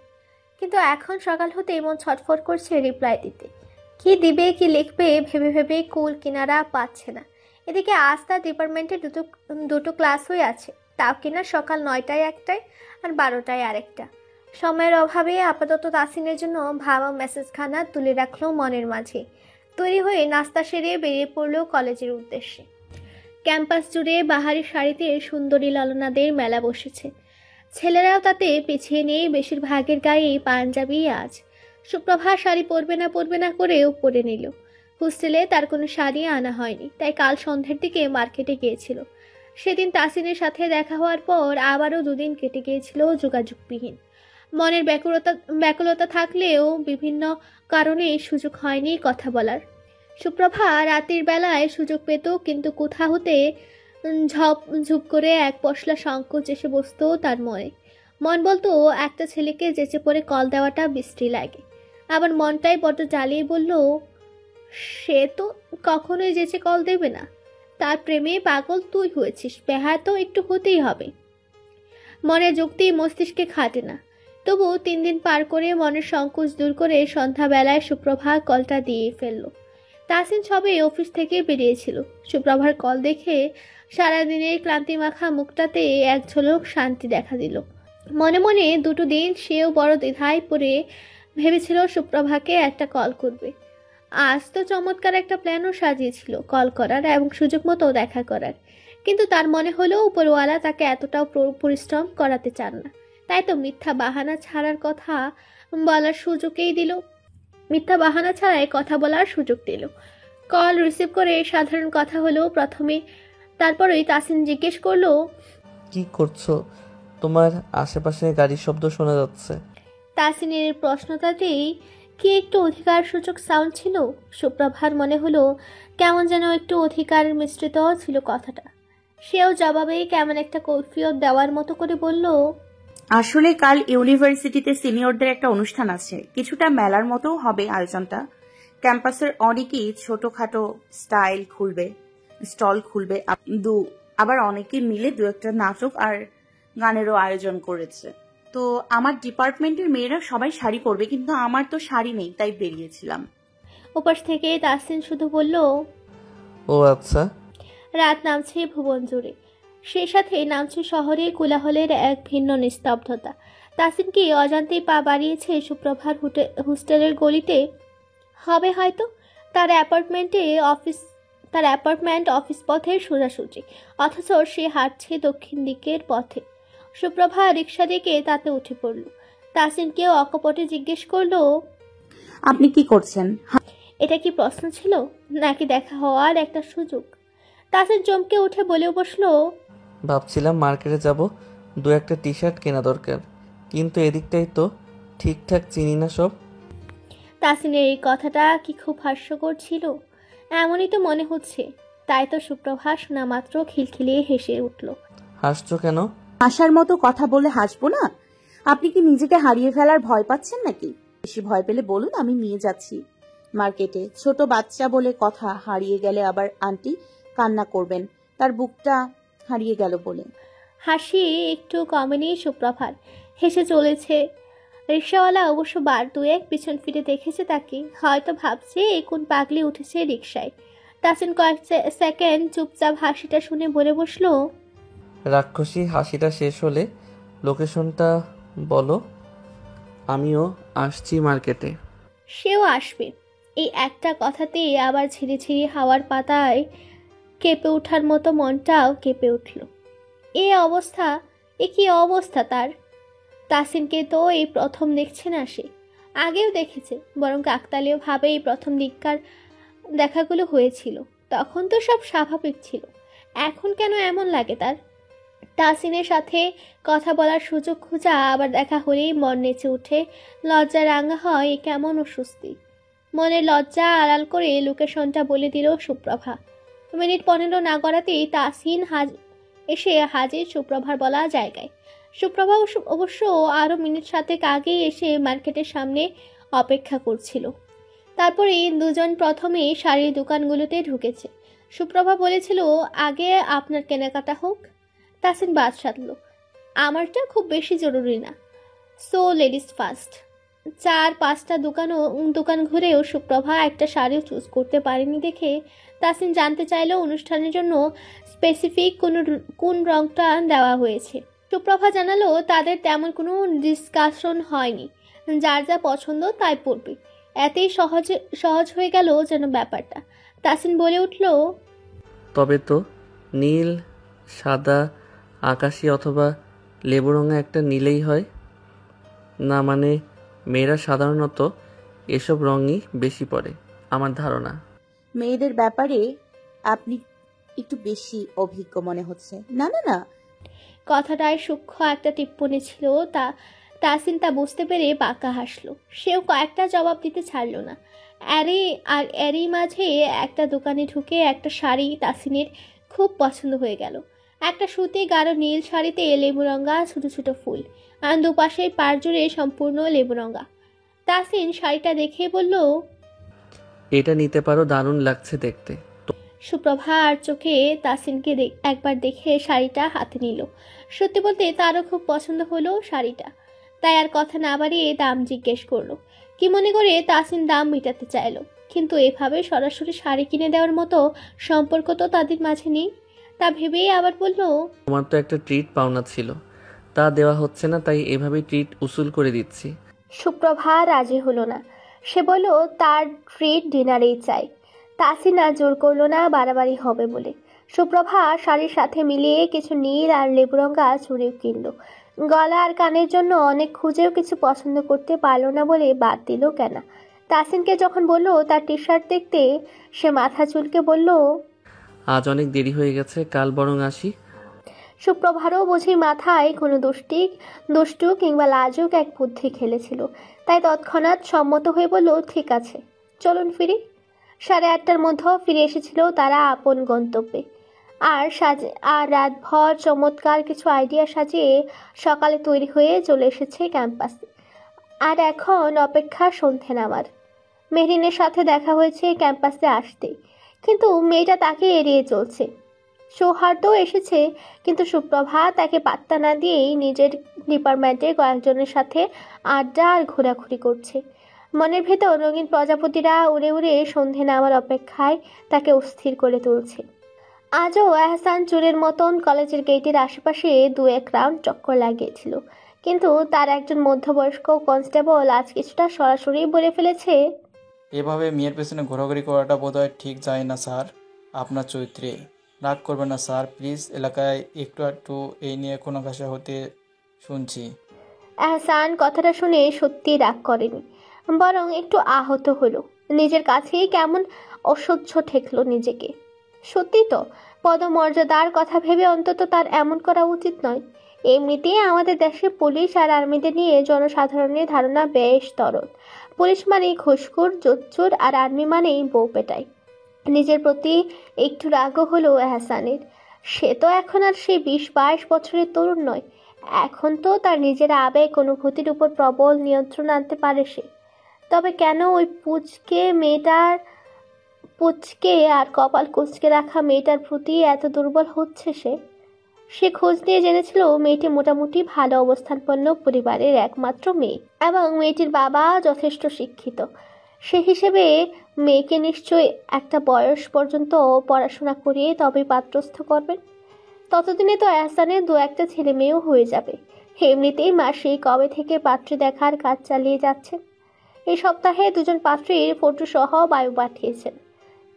কিন্তু এখন সকাল হতে মন ছটফট করছে রিপ্লাই দিতে। কি দিবে কি লিখবে ভেবে ভেবে কুল কিনারা পাচ্ছে না। এদিকে আজ তার ডিপার্টমেন্টে দুটো ক্লাস হয়ে আছে, তাও কিনা সকাল 9টায় একটায় আর 12টায় আরেকটা। সময়ের অভাবে আপাতত তাসিনের জন্য ভাবা মেসেজখানা তুলে রাখলো মনের মাঝে। তৈরি হয়ে নাস্তা সেরে বেরিয়ে পড়ল কলেজের উদ্দেশ্যে। ক্যাম্পাস জুড়ে বাহারি শাড়িতে সুন্দরী ললনাদের মেলা বসেছে। ছেলেরাও তাতে পিছিয়ে নেই, বেশিরভাগের গায়েই পাঞ্জাবি আজ। সুপ্রভা শাড়ি পরবে না করেও পরে নিল। হোস্টেলে তার কোনো শাড়ি আনা হয়নি, তাই কাল সন্ধ্যের দিকে মার্কেটে গিয়েছিল। সেদিন তাসিনের সাথে দেখা হওয়ার পর আবারও 2 দিন কেটে গিয়েছিল যোগাযোগবিহীন। মনের ব্যাকুলতা থাকলেও বিভিন্ন কারণে সুযোগ হয়নি কথা বলার। সুপ্রভা রাতের বেলায় সুযোগ পেত, কিন্তু কোথা হতে ঝুপ করে এক পশলা সংকোচ এসে বসতো তার মনে। মন বলতো একটা ছেলেকে যেচে পড়ে কল দেওয়াটা বিশ্রী লাগে, আবার মনটাই বড্ড জ্বালিয়ে বলল সে তো কখনোই যেচে কল দেবে না, তার প্রেমে পাগল তুই হয়েছিস, বেহায়া তো একটু হতেই হবে। মনের যুক্তি মস্তিষ্কে খাটে না। তবু 3 দিন পার করে মনের সংকোচ দূর করে সন্ধ্যাবেলায় সুপ্রভা কলটা দিয়ে ফেলল। তাসিন সবে অফিস থেকে বেরিয়েছিল। সুপ্রভার কল দেখে সারাদিনের ক্লান্তি মাখা মুখটাতে এক ঝলক শান্তি দেখা দিল। মনে মনে দুটো দিন সেও বড় দ্বিধায় পড়ে ভেবেছিল সুপ্রভাকে একটা কল করবে। আজ তো চমৎকার একটা প্ল্যানও সাজিয়েছিল কল করার এবং সুযোগ মতো দেখা করার, কিন্তু তার মনে হলো উপরওয়ালা তাকে এতটাও পরিশ্রম করাতে চান না। তাই তো মিথ্যা বাহানা ছাড়ার কথা বলার সুযোগই দিল, মিথ্যা বাহানা ছাড়াই কথা বলার সুযোগ দিল। কল রিসিভ করে সাধারণ কথা হলো প্রথমে, তারপরেই তাসিন জিজ্ঞেস করলো, কি করছো? তোমার আশেপাশে গাড়ির শব্দ শোনা যাচ্ছে। তাসিনের প্রশ্নটাতেই কি একটু অধিকার সূচক সাউন্ড ছিল। সুপ্রভার মনে হলো কেমন যেন একটু অধিকার মিশ্রিত ছিল কথাটা। সেও জবাবে কেমন একটা কৈফিয়ত দেওয়ার মতো করে বলল, আসলে কাল ইউনিভার্সিটিতে সিনিয়রদের একটা অনুষ্ঠান আছে, কিছুটা মেলার মতো হবে আয়োজনটা। ক্যাম্পাসের অনেকেই ছোটখাটো স্টল খুলবে, আবার অনেকে মিলে 2-একটা নাটক আর গানেরও আয়োজন করেছে। তো আমার ডিপার্টমেন্টের মেয়েরা সবাই শাড়ি পরবে, কিন্তু আমার তো শাড়ি নেই, তাই বেরিয়েছিলাম। উপাস থেকে তাসিন শুধু বলল, ও আচ্ছা। রাত নামছে ভুবন জুড়ে, সেই সাথে নামছে শহরের কোলাহলের এক ভিন্ন নিস্তব্ধতা। তাসিনকে অজান্তেই পা বাড়িয়েছে সুপ্রভার হোস্টেলের গলিতে। হবে হয়তো তার অ্যাপার্টমেন্ট অফিস পথের সোজাসুজি, অথচ সে হাঁটছে দক্ষিণ দিকের পথে। সুপ্রভা রিক্সা দিকে তাতে উঠে পড়ল। তাসিনকেও অকপটে জিজ্ঞেস করলো, আপনি কি করছেন? এটা কি প্রশ্ন ছিল নাকি দেখা হওয়ার একটা সুযোগ? তাসিন চমকে উঠে বলেও বসলো, ভাবছিলাম মার্কেটে যাব, 2-একটা টি শার্ট কেনা দরকার, কিন্তু এদিকটাই তো ঠিকঠাক চিনি না সব। তাসিনের এই কথাটা কি খুব হাস্যকর ছিল? এমনই তো মনে হচ্ছে। তাই তো সুপ্রভা শোনা মাত্র খিলখিলিয়ে হেসে উঠল। হাসছো কেন? হাসার মতো কথা বলে হাসবো না? আপনি কি নিজেকে হারিয়ে ফেলার ভয় পাচ্ছেন নাকি? বেশি ভয় পেলে বলুন, আমি নিয়ে যাচ্ছি মার্কেটে। ছোট বাচ্চা বলে কথা, হারিয়ে গেলে আবার আন্টি কান্না করবেন, তার বুকটা হারিয়ে গেল বলে। হাসি একটু কমেনি সুপ্রভার, হেসে চলেছে। রিক্সাওয়ালা অবশ্য 2-1 পিছন ফিরে দেখেছে তাকে, হয়তো ভাবছে এই কোন পাগলি উঠেছে রিক্সায়। তাসিন কয়েক সেকেন্ড চুপচাপ হাসিটা শুনে বলে বসলো, রাক্ষসী হাসিটা শেষ হলে লোকেশনটা বলো, আমিও আসছি মার্কেটে। সেও আসবে। এই একটা কথাতেই আবার ঝিরিঝিরি হাওয়ার পাতায় কেঁপে ওঠার মতো মনটাও কেঁপে উঠল। এ কি অবস্থা তার? তাসিনকে তো এই প্রথম দেখছে না সে, আগেও দেখেছে, বরং কাকতালীয় ভাবে এই প্রথম দিককার দেখাগুলো হয়েছিল, তখন তো সব স্বাভাবিক ছিল। এখন কেন এমন লাগে তার? তাসিনের সাথে কথা বলার সুযোগ খোঁজা, আবার দেখা হলেই মন নেচে উঠে, লজ্জা রাঙা হয়, কেমন অস্বস্তি। মনের লজ্জা আড়াল করে লোকেশনটা বলে দিল সুপ্রভা। মিনিট 15 না গড়াতেই তাসিন এসে হাজির সুপ্রভার বলা জায়গায়। সুপ্রভা অবশ্য আরও মিনিট 7 আগেই এসে মার্কেটের সামনে অপেক্ষা করছিল। তারপরে দুজন প্রথমে শাড়ির দোকানগুলোতে ঢুকেছে। সুপ্রভা বলেছিল, আগে আপনার কেনাকাটা হোক। তাসিন বাদ সাধল, আমারটা খুব বেশি জরুরি না, সো লেডিস ফার্স্ট। 4-5টা দোকান ঘুরেও সুপ্রভা একটা শাড়িও চুজ করতে পারেনি দেখে তাসিন জানতে চাইল অনুষ্ঠানের জন্য স্পেসিফিক কোন রংটা দেওয়া হয়েছে। সুপ্রভা জানালো তাদের তেমন কোনো ডিসকাশন হয়নি, যার যা পছন্দ তাই পরবে। এতেই সহজ হয়ে গেল যেন ব্যাপারটা। তাসিন বলে উঠল, তবে তো নীল, সাদা, আকাশি অথবা লেবু রঙে একটা নিলেই হয় না? মানে মেয়েরা সাধারণত এসব রঙই বেশি পরে আমার ধারণা। মেয়েদের ব্যাপারে আপনি একটু বেশি অভিজ্ঞ মনে হচ্ছে। না না না, কথাটায় সূক্ষ্ম একটা টিপ্পনি ছিল। তাসিন তা বুঝতে পেরে বাঁকা হাসলো। সেও কয়েকটা জবাব দিতে ছাড়ল না। এরই মাঝে একটা দোকানে ঢুকে একটা শাড়ি তাসিনের খুব পছন্দ হয়ে গেল। একটা সুতি গাঢ় নীল শাড়িতে লেবু রঙা ছোট ছোট ফুল আর দুপাশে পাড় জুড়ে সম্পূর্ণ লেবু রঙা। তাসিন শাড়িটা দেখে বলল, এটা নিতে পারো, দারুণ লাগছে দেখতে। সুপ্রভা আর চোখে তাসিনকে একবার দেখে শাড়িটা হাতে নিল। সত্যি বলতে তারও খুব পছন্দ হলো শাড়িটা, তাই আর কথা না বাড়িয়ে দাম জিজ্ঞেস করলো। কি মনে করে তাসিন দাম মেটাতে চাইলো, কিন্তু এভাবে সরাসরি শাড়ি কিনে দেওয়ার মতো সম্পর্ক তো তাদের মাঝে নেই। তা ভেবেই আবার বলল, তোমার তো একটা ট্রিট পাওনা ছিল, তা দেওয়া হচ্ছে না, তাই এভাবেই ট্রিট উসুল করে দিচ্ছি। সুপ্রভা রাজি হলো না। সে বলল তার ট্রিট ডিনারেই চাই। তাসিন আর জোর করলো না বাড়াবাড়ি হবে বলে। সুপ্রভা শাড়ির সাথে মিলিয়ে কিছু নীল আর লেবু রঙা চুড়িও কিনলো। গলা আর কানের জন্য অনেক খুঁজেও কিছু পছন্দ করতে পারলো না বলে বাদ দিল কেন। তাসিনকে যখন বলল তার টি শার্ট দেখতে, সে মাথা চুলকে বলল, আজ অনেক দেরি হয়ে গেছে, কাল বরং আসি। সুপ্রভারও বুঝি মাথায় কোনো দুষ্টু কিংবা লাজুক এক বুদ্ধি খেলেছিল, তাই তৎক্ষণাৎ সম্মত হয়ে বলল, ঠিক আছে, চলুন ফিরি। 8:30টার মধ্যেও ফিরে এসেছিল তারা আপন গন্তব্যে। আর রাতভর চমৎকার কিছু আইডিয়া সাজিয়ে সকালে তৈরি হয়ে চলে এসেছে ক্যাম্পাসে। আর এখন অপেক্ষা সন্ধে নামার। মেহরিনের সাথে দেখা হয়েছে ক্যাম্পাসে আসতে, কিন্তু মেয়েটা তাকে এড়িয়ে চলছে। সৌহার্দ্যও এসেছে, কিন্তু সুপ্রভা তাকে পাত্তা না দিয়েই নিজের ডিপার্টমেন্টের কয়েকজনের সাথে আড্ডা আর ঘোরাঘুরি করছে। মনের ভেতর রঙিন প্রজাপতিরা উড়ে উড়ে সন্ধে নামার অপেক্ষায় তাকে অস্থির করে তুলছে। আজও এহসান চোরের মতন কলেজের গেটের আশেপাশে 2-1 রাউন্ড চক্কর লাগিয়েছিল, কিন্তু তার একজন মধ্যবয়স্ক কনস্টেবল আজ কিছুটা সরাসরি বলে ফেলেছে, এভাবে মেয়ের পেছনে ঘোরাঘুরি করাটা বোধহয় ঠিক যায় না স্যার আপনার চরিত্রে। রাগ করবেন না স্যার প্লিজ, এলাকায় একটু এই নিয়ে কোনো ভাষা হতে শুনছি। এহসান কথাটা শুনে সত্যি রাগ করেনি, বরং একটু আহত হলো। নিজের কাছেই কেমন অসহ্য ঠেকলো নিজেকে। সত্যি তো, পদমর্যাদার কথা ভেবে অন্তত তার এমন করা উচিত নয়। এমনিতেই আমাদের দেশে পুলিশ আর আর্মিদের নিয়ে জনসাধারণের ধারণা বেশ তরল। পুলিশ মানেই ঘুষখোর, জোচ্চোর, আর আর্মি মানেই বউ পেটায়। নিজের প্রতি একটু রাগও হলো এহসানের। সে তো এখন আর সেই 20-22 বছরের তরুণ নয়। এখন তো তার নিজের আবেগ অনুভূতির উপর প্রবল নিয়ন্ত্রণ আনতে পারে সে। তবে কেন ওই পুচকে আর কপাল কুঁচকে রাখা মেয়েটার প্রতি এত দুর্বল হচ্ছে সে খোঁজ নিয়ে জেনেছিল মেয়েটি মোটামুটি ভালো অবস্থানপন্ন পরিবারের একমাত্র মেয়ে, এবং মেয়েটির বাবা যথেষ্ট শিক্ষিত। সে হিসেবে মেয়েকে নিশ্চয়ই একটা বয়স পর্যন্ত পড়াশোনা করিয়ে তবেই পাত্রস্থ করবেন। ততদিনে তো এহসানের 2-1টা ছেলে মেয়েও হয়ে যাবে। এমনিতেই মাসে কবে থেকে পাত্রী দেখার কাজ চালিয়ে যাচ্ছেন। এই সপ্তাহে 2জন পাত্রীর ফটো সহ বায়ু পাঠিয়েছেন।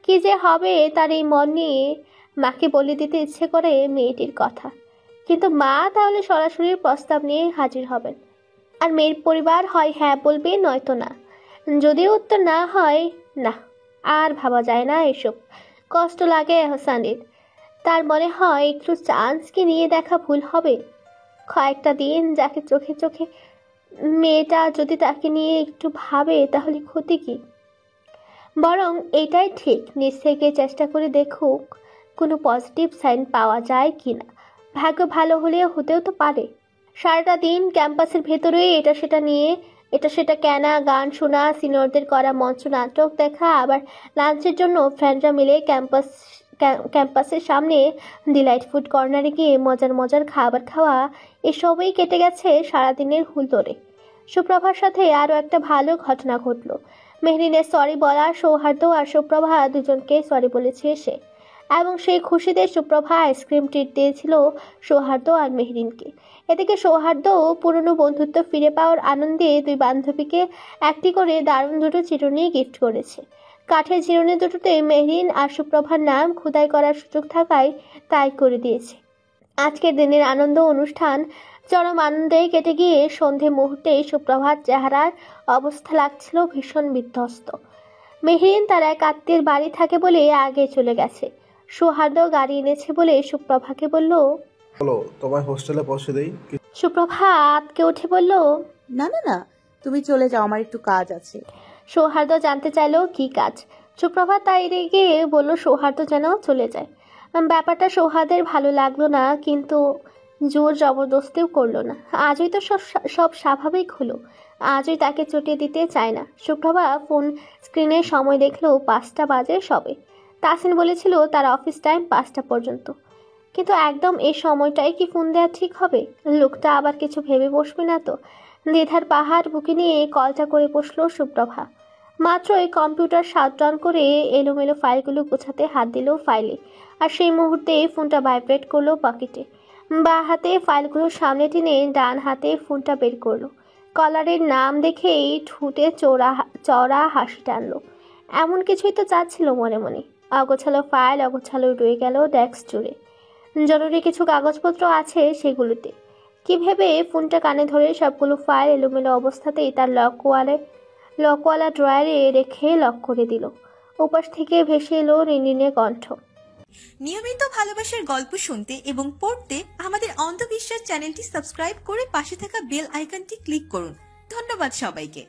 কি যে হবে তার এই মন নিয়ে মাকে বলে দিতে ইচ্ছে করে মেয়েটির কথা, কিন্তু মা তাহলে সরাসরি প্রস্তাব নিয়ে হাজির হবেন, আর মেয়ের পরিবার হয় হ্যাঁ বলবে নয়তো না। যদি উত্তর না হয়, না, আর ভাবা যায় না এসব। কষ্ট লাগে এহসানের। তার মনে হয় একটু চান্সকে নিয়ে দেখা ভুল হবে। কয়েকটা দিন যাকে চোখে চোখে মেয়েটা যদি তাকে নিয়ে একটু ভাবে তাহলে ক্ষতি কি? বরং এটাই ঠিক, নিজ থেকে চেষ্টা করে দেখুক কোনো পজিটিভ সাইন পাওয়া যায় কিনা। ভাগ্য ভালো হলে হতেও তো পারে। সারাটা দিন ক্যাম্পাসের ভেতরে এটা সেটা কেনা, গান শোনা, সিনিয়রদের করা মঞ্চ নাটক দেখা, আবার লাঞ্চের জন্য ফ্রেন্ডরা মিলে ক্যাম্পাসের সামনে ডিলাইট ফুড কর্নারে গিয়ে মজার খাবার খাওয়া, এসবই কেটে গেছে সারাদিনের হুলদরে। সুপ্রভার সাথে আরও একটা ভালো ঘটনা ঘটলো। মেহরিনের সরি বলা সৌহার্দ্য আর সুপ্রভা দুজনকে সরি বলেছে সে, এবং সেই খুশিতে সুপ্রভা আইসক্রিম ট্রিট দিয়েছিল সৌহার্দ্য আর মেহরিনকে। এদিকে সৌহার্দ্য পুরনো বন্ধুত্ব ফিরে পাওয়ার আনন্দে 2 বান্ধবীকে একটি করে দারুণ 2টো চিরুনি গিফট করেছে। কাঠের চিরুনি দুটোতে মেহরিন আর সুপ্রভার নাম খোদাই করার সুযোগ থাকায় তাই করে দিয়েছে। আজকের দিনের আনন্দ অনুষ্ঠান চরম আনন্দে কেটে গিয়ে সন্ধে মুহূর্তেই সুপ্রভার চেহারার অবস্থা লাগছিল ভীষণ বিধ্বস্ত। মেহরিন তার এক আত্মীয়ের বাড়ি থাকে বলে আগে চলে গেছে। সৌহার্দ্য গাড়ি এনেছে বলে সুপ্রভাকে বলল, বলো তোমায় হোস্টেলে পৌঁছে দেই। সুপ্রভা আতকে উঠে বলল, না না না, তুমি চলে যাও, আমার একটু কাজ আছে। সৌহার্দ্য জানতে চাইলো কি কাজ। সুপ্রভা তাই রেগে বলল সৌহার্দ্য যেন চলে যায়। ব্যাপারটা সৌহার্দের ভালো লাগলো না, কিন্তু জোর জবরদস্তিও করলো না। আজই তো সব স্বাভাবিক হলো, আজই তাকে চটিয়ে দিতে চায় না। সুপ্রভা ফোন স্ক্রিনে সময় দেখলো 5টা বাজে সবে। তাসিন বলেছিল তার অফিস টাইম 5টা পর্যন্ত, কিন্তু একদম এই সময়টাই কি ফোন দেওয়া ঠিক হবে? লোকটা আবার কিছু ভেবে বসবে না তো? দ্বিধার পাহাড় বুকে নিয়ে কলটা করে বসলো সুপ্রভা। মাত্রই কম্পিউটার শাটডাউন করে এলোমেলো ফাইলগুলো গোছাতে হাত দিল ফাইলে, আর সেই মুহূর্তে ফোনটা ভাইব্রেট করলো পকেটে। বাঁ হাতে ফাইলগুলো সামনে টেনে ডান হাতে ফোনটা বের করলো। কলারের নাম দেখেই ঠুটে চড়া হাসি টানলো। এমন কিছুই তো চাচ্ছিল মনে মনে। অগোছালো ফাইল অগোছালো রয়ে গেল ডেস্ক জুড়ে। জরুরি কিছু কাগজপত্র আছে সেগুলোতে। কি ভেবে ফোনটা কানে ধরে সবগুলো ফাইল এলোমেলো অবস্থাতেই তার লকওয়ালা ড্রয়ারে রেখে লক করে দিল। ওপাশ থেকে ভেসে এলো রিনিনের কণ্ঠ। নিয়মিত ভালোবাসার গল্প শুনতে এবং পড়তে আমাদের অন্ধবিশ্বাস চ্যানেলটি সাবস্ক্রাইব করে পাশে থাকা বেল আইকনটি ক্লিক করুন। ধন্যবাদ সবাইকে।